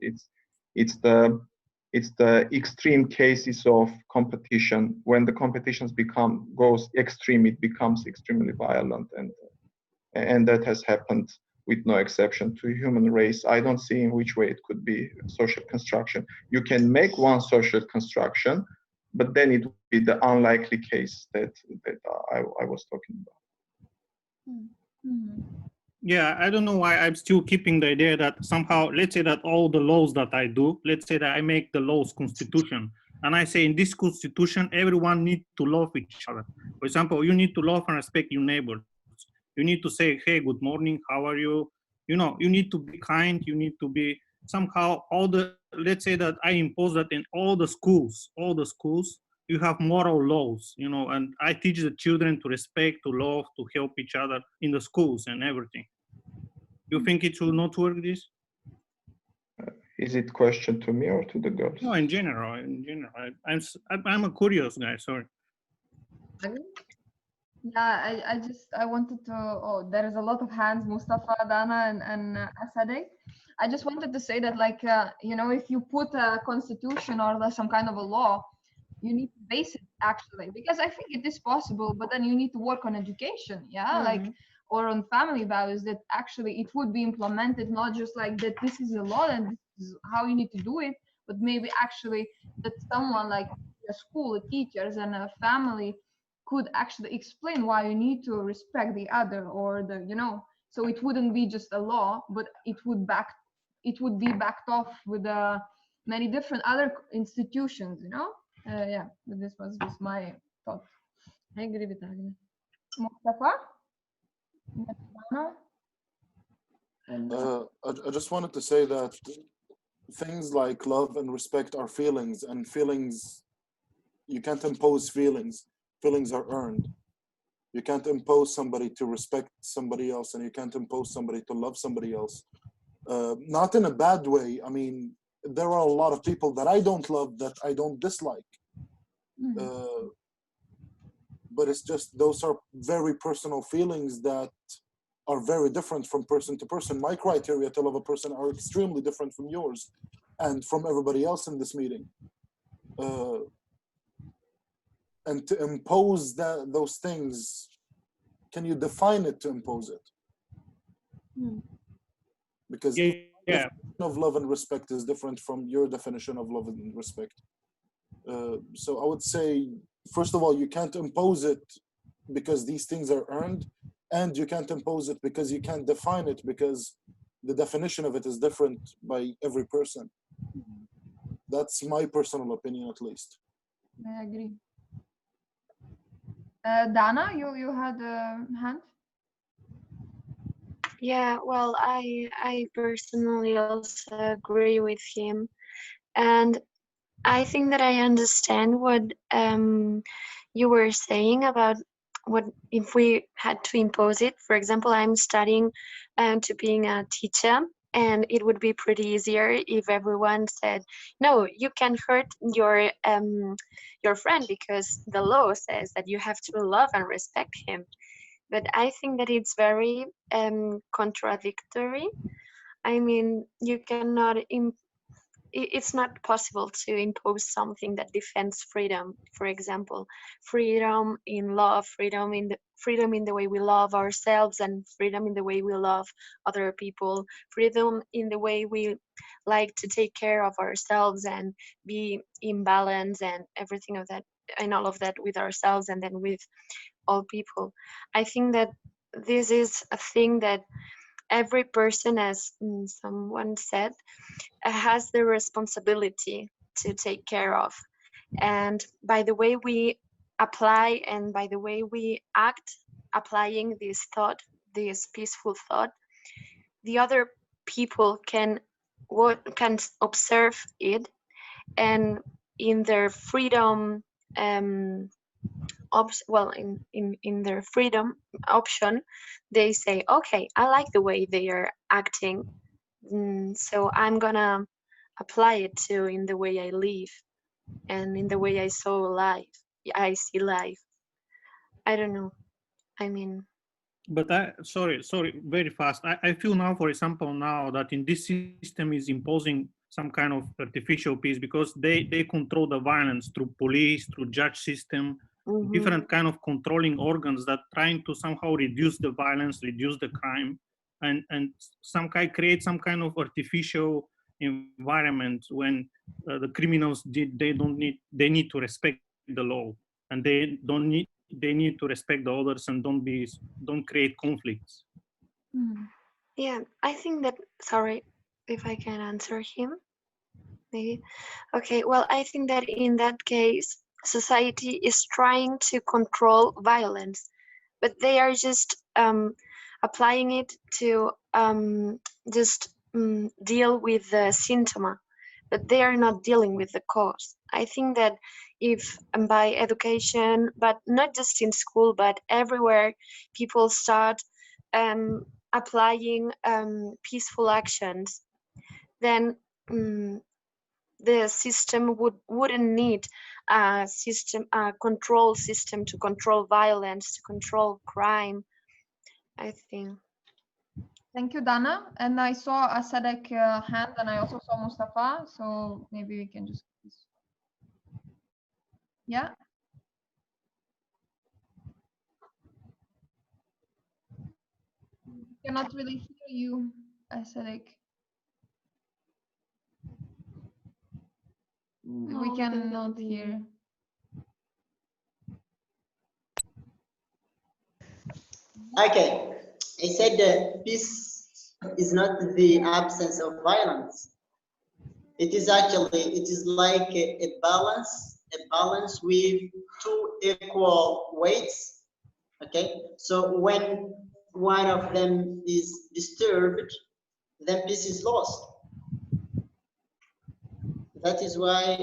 the extreme cases of competition. When the competitions goes extreme, it becomes extremely violent, and that has happened with no exception to human race. I don't see in which way it could be social construction. You can make one social construction, but then it would be the unlikely case that I was talking about. Yeah, I don't know why I'm still keeping the idea that somehow, let's say that all the laws that I do, let's say that I make the laws constitution, and I say in this constitution, everyone needs to love each other. For example, you need to love and respect your neighbors. You need to say, hey, good morning, how are you? You know, you need to be kind, you need to be somehow let's say that I impose that in all the schools, you have moral laws, you know, and I teach the children to respect, to love, to help each other in the schools and everything. You think it should not work this? Is it question to me or to the girls? No, in general. I'm a curious guy, sorry. Yeah, I wanted to, there is a lot of hands, Mustafa, Dana, and Asadek. I just wanted to say that, like, you know, if you put a constitution or some kind of a law, you need to base it actually, because I think it is possible, but then you need to work on education, yeah, like, or on family values, that actually it would be implemented, not just like that this is a law and this is how you need to do it, but maybe actually that someone like a school, teachers, and a family could actually explain why you need to respect the other, or the, you know, so it wouldn't be just a law, but it would be backed off with many different other institutions, you know. Yeah, but this was just my thought. I agree with that. Mustafa? I just wanted to say that things like love and respect are feelings, and feelings, you can't impose feelings. Feelings are earned. You can't impose somebody to respect somebody else, and you can't impose somebody to love somebody else. Not in a bad way. I mean, there are a lot of people that I don't love, that I don't dislike. But it's just, those are very personal feelings that are very different from person to person. My criteria to love a person are extremely different from yours and from everybody else in this meeting. And to impose those things, can you define it to impose it? Because yeah. definition of love and respect is different from your definition of love and respect. So I would say, first of all, you can't impose it because these things are earned, and you can't impose it because you can't define it, because the definition of it is different by every person. That's my personal opinion, at least. I agree. Dana, you had a hand? Yeah, well, I personally also agree with him, and I think that I understand what you were saying about what if we had to impose it. For example, I'm studying to being a teacher, and it would be pretty easier if everyone said, no, you can't hurt your friend because the law says that you have to love and respect him. But I think that it's very contradictory. I mean, you cannot it's not possible to impose something that defends freedom. For example, freedom in love, freedom in the way we love ourselves, and freedom in the way we love other people, freedom in the way we like to take care of ourselves and be in balance and everything of that, and all of that with ourselves and then with all people. I think that this is a thing that every person, as someone said, has the responsibility to take care of. And by the way we apply and by the way we act, applying this thought, this peaceful thought, the other people can observe it, and in their freedom, in their freedom option, they say, okay, I like the way they are acting, so I'm gonna apply it too in the way I live and in the way I see life. I don't know. I mean, But sorry, very fast. I feel now, for example, now that in this system is imposing some kind of artificial peace because they control the violence through police, through judge system, different kind of controlling organs that trying to somehow reduce the violence, reduce the crime, and create some kind of artificial environment when the criminals they need to respect the law, and they need to respect the others and don't create conflicts. yeah, I think that, sorry if I can answer him, maybe. Okay, well, I think that in that case, society is trying to control violence, but they are just applying it to just deal with the symptom, but they are not dealing with the cause. I think that if by education, but not just in school, but everywhere, people start applying peaceful actions, then the system wouldn't need a control system to control violence, to control crime, I think. Thank you, Dana. And I saw a Sadek hand, and I also saw Mustafa. So maybe we can just. Yeah. Cannot really hear you, Sadek. We cannot hear. Okay, I said that peace is not the absence of violence. It is like a balance with two equal weights. Okay, so when one of them is disturbed, then peace is lost. That is why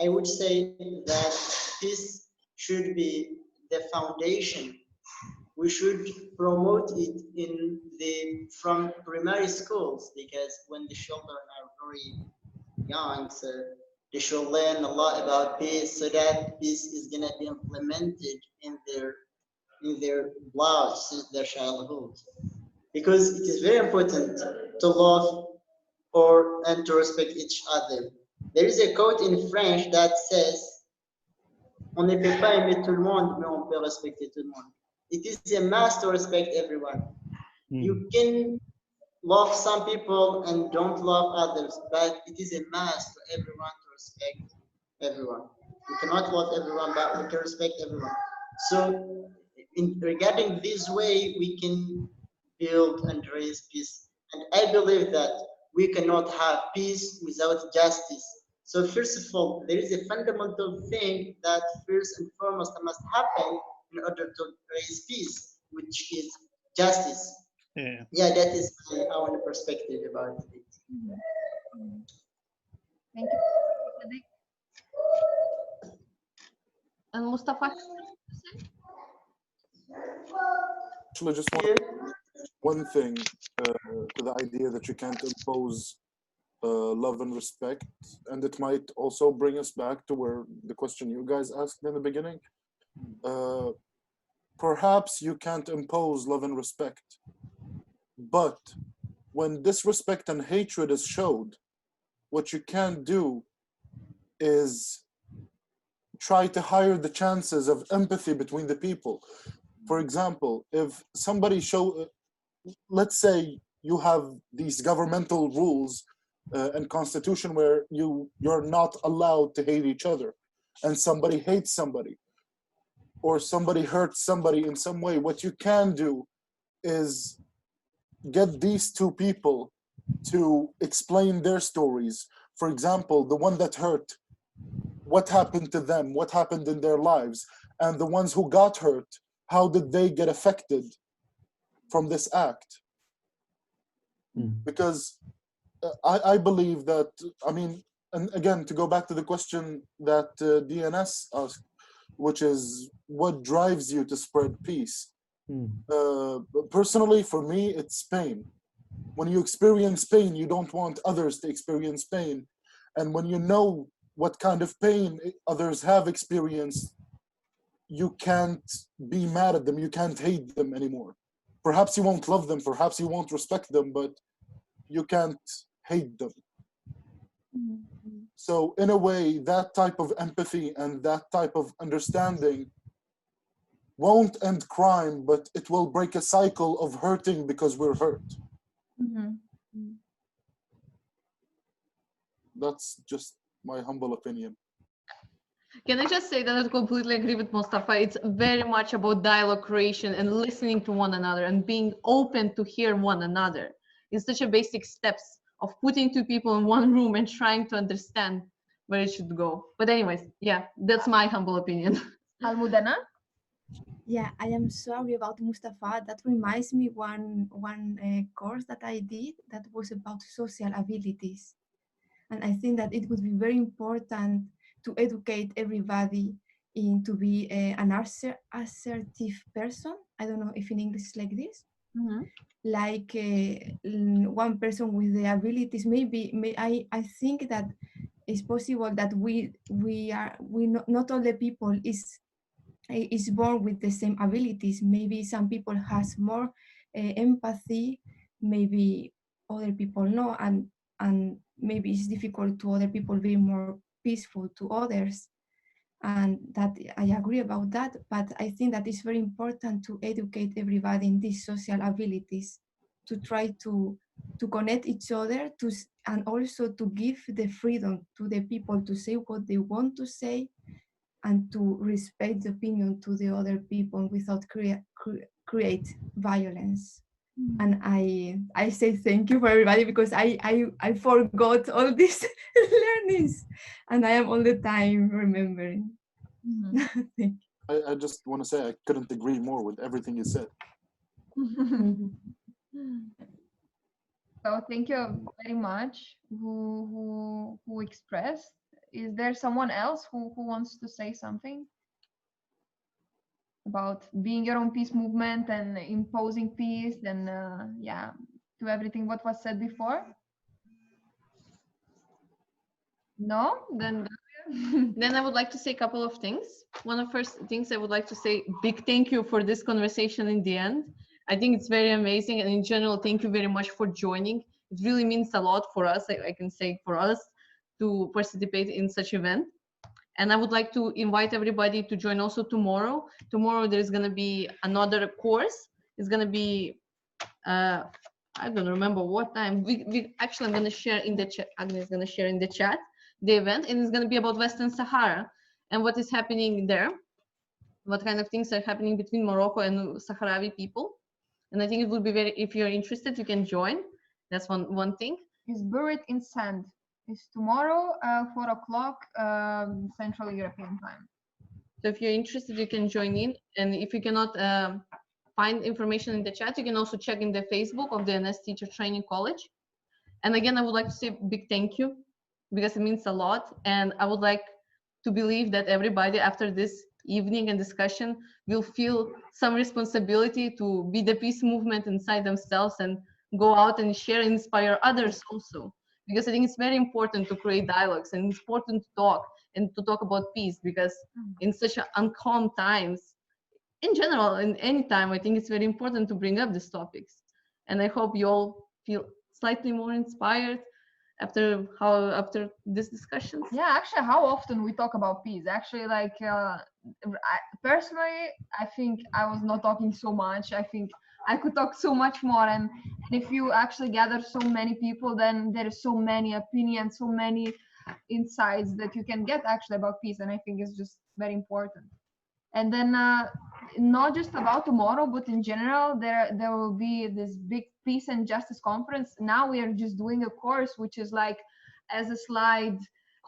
I would say that peace should be the foundation. We should promote it from primary schools, because when the children are very young, so they should learn a lot about peace, so that peace is gonna be implemented in their lives since their childhood. Because it is very important to love and to respect each other. There is a quote in French that says, "On ne peut pas aimer tout le monde, mais on peut respecter tout le monde." It is a must to respect everyone. You can love some people and don't love others, but it is a must for everyone to respect everyone. We cannot love everyone, but we can respect everyone. So regarding this way, we can build and raise peace. And I believe that we cannot have peace without justice. So first of all, there is a fundamental thing that first and foremost must happen in order to raise peace, which is justice. Yeah, that is our perspective about it. Thank you. And Mustafa? Actually, just one thing to the idea that you can't impose love and respect, and it might also bring us back to where the question you guys asked in the beginning. Perhaps you can't impose love and respect, but when disrespect and hatred is showed, what you can do is try to higher the chances of empathy between the people. For example, if somebody let's say you have these governmental rules and constitution where you're not allowed to hate each other, and somebody hates somebody, or somebody hurts somebody in some way, what you can do is get these two people to explain their stories. For example, the one that hurt, what happened to them, what happened in their lives, and the ones who got hurt, how did they get affected from this act? Because I believe that, I mean, and again, to go back to the question that DNS asked, which is what drives you to spread peace? Personally, for me, it's pain. When you experience pain, you don't want others to experience pain. And when you know what kind of pain others have experienced, you can't be mad at them, you can't hate them anymore. Perhaps you won't love them, perhaps you won't respect them, but you can't hate them. So in a way, that type of empathy and that type of understanding won't end crime, but it will break a cycle of hurting because we're hurt. That's just my humble opinion. Can I just say that I completely agree with Mustafa? It's very much about dialogue creation and listening to one another and being open to hear one another. It's such a basic steps of putting two people in one room and trying to understand where it should go. But anyways, yeah, that's my humble opinion. Almudena? Yeah, I am sorry about Mustafa. That reminds me one course that I did that was about social abilities. And I think that it would be very important to educate everybody in to be an assertive person. I don't know if in English it's like this. Like one person with the abilities, I think that it's possible that not all the people is born with the same abilities. Maybe some people has more empathy, maybe other people no, and maybe it's difficult to other people be more peaceful to others. And that I agree about that, but I think that it's very important to educate everybody in these social abilities, to try to connect each other, and also to give the freedom to the people to say what they want to say, and to respect the opinion to the other people without create violence. And I say thank you for everybody, because I forgot all these learnings, and I am all the time remembering. I just want to say I couldn't agree more with everything you said. So thank you very much who expressed. Is there someone else who wants to say something about being your own peace movement and imposing peace and yeah, to everything what was said before? No? Then Then I would like to say a couple of things. One of the first things I would like to say, big thank you for this conversation in the end. I think it's very amazing, and in general, thank you very much for joining. It really means a lot for us, I can say for us, to participate in such event. And I would like to invite everybody to join also tomorrow. Tomorrow there's gonna be another course. It's gonna be, I don't remember what time. Actually, I'm gonna share in the chat. Agnes is gonna share in the chat the event, and it's gonna be about Western Sahara and what is happening there, what kind of things are happening between Morocco and Sahrawi people. And I think it would be very, if you're interested, you can join. That's one thing. It's buried in sand. It's tomorrow, 4 o'clock Central European time. So if you're interested, you can join in. And if you cannot find information in the chat, you can also check in the Facebook of the NS Teacher Training College. And again, I would like to say a big thank you, because it means a lot. And I would like to believe that everybody after this evening and discussion will feel some responsibility to be the peace movement inside themselves and go out and share and inspire others also. Because I think it's very important to create dialogues, and it's important to talk and to talk about peace, because in such uncalm times, in general, in any time, I think it's very important to bring up these topics. And I hope you all feel slightly more inspired after this discussion? Yeah, actually, how often we talk about peace? Actually, like personally, I think I was not talking so much. I think I could talk so much more. And if you actually gather so many people, then there is so many opinions, so many insights that you can get actually about peace. And I think it's just very important. And then not just about tomorrow, but in general, there will be this big peace and justice conference. Now we are just doing a course which is like as a slide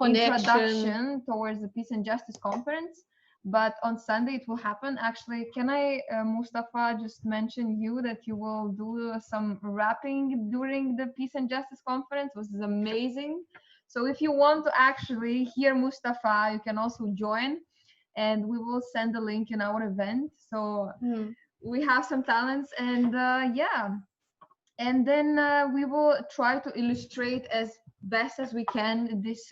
introduction towards the peace and justice conference. But on Sunday it will happen. Actually, can I, Mustafa, just mention you that you will do some rapping during the peace and justice conference, which is amazing. So if you want to actually hear Mustafa, you can also join, and we will send the link in our event. So we have some talents, and yeah. And then we will try to illustrate as best as we can this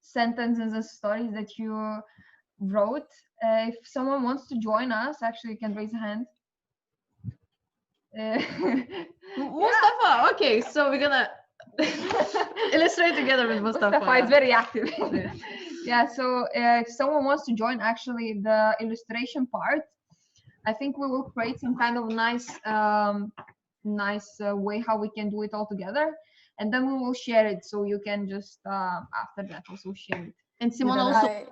sentences and stories that you wrote. If someone wants to join us, actually, you can raise a hand. Mustafa, okay, so we're gonna illustrate together with Mustafa. Mustafa is very active. Yeah, so if someone wants to join actually the illustration part, I think we will create some kind of nice way how we can do it all together, and then we will share it, so you can just after that also share it. And Simon also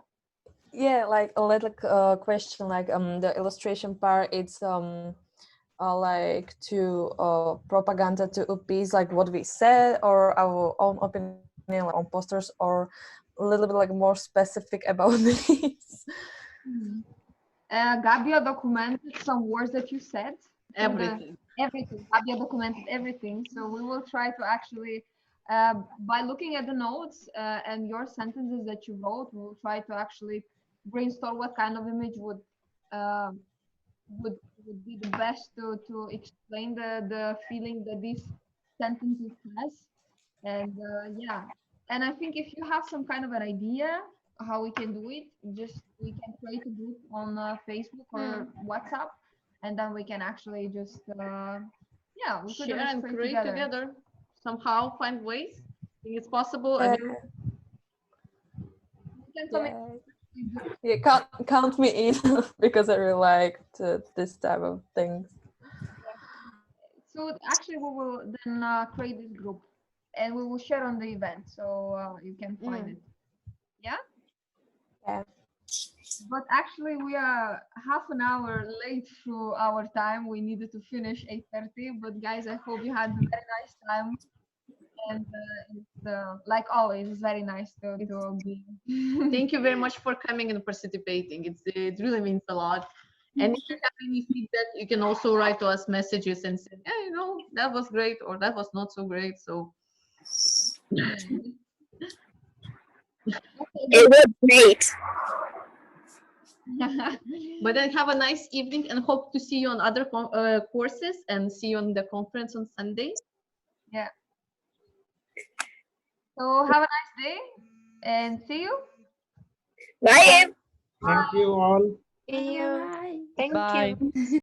yeah, like a little question, like the illustration part, it's like to propaganda to appease like what we said or our own opinion, like on posters, or a little bit like more specific about this. Gabia documented some words that you said. Everything. Everything. Gabia documented everything. So we will try to actually, by looking at the notes and your sentences that you wrote, we will try to actually brainstorm what kind of image would be the best to explain the feeling that this sentences has. And yeah, and I think if you have some kind of an idea how we can do it, just we can create a group on Facebook or WhatsApp, and then we can actually just yeah, we could share and illustrate create together. Somehow find ways. I think it's possible. I mean, Yeah, count me in because I really like this type of things. So actually, we will then create this group, and we will share on the event, so you can find it. Yeah. Yeah. But actually, we are half an hour late through our time. We needed to finish 8:30. But guys, I hope you had a very nice time. And it's, like always, it's very nice to be. Thank you very much for coming and participating. It really means a lot. And if you have any feedback, you can also write to us messages and say, yeah, you know, that was great or that was not so great. So it was great. But then have a nice evening and hope to see you on other courses and see you on the conference on Sunday. Yeah. So have a nice day and see you. Bye. Thank you all. See you. Thank Bye. you.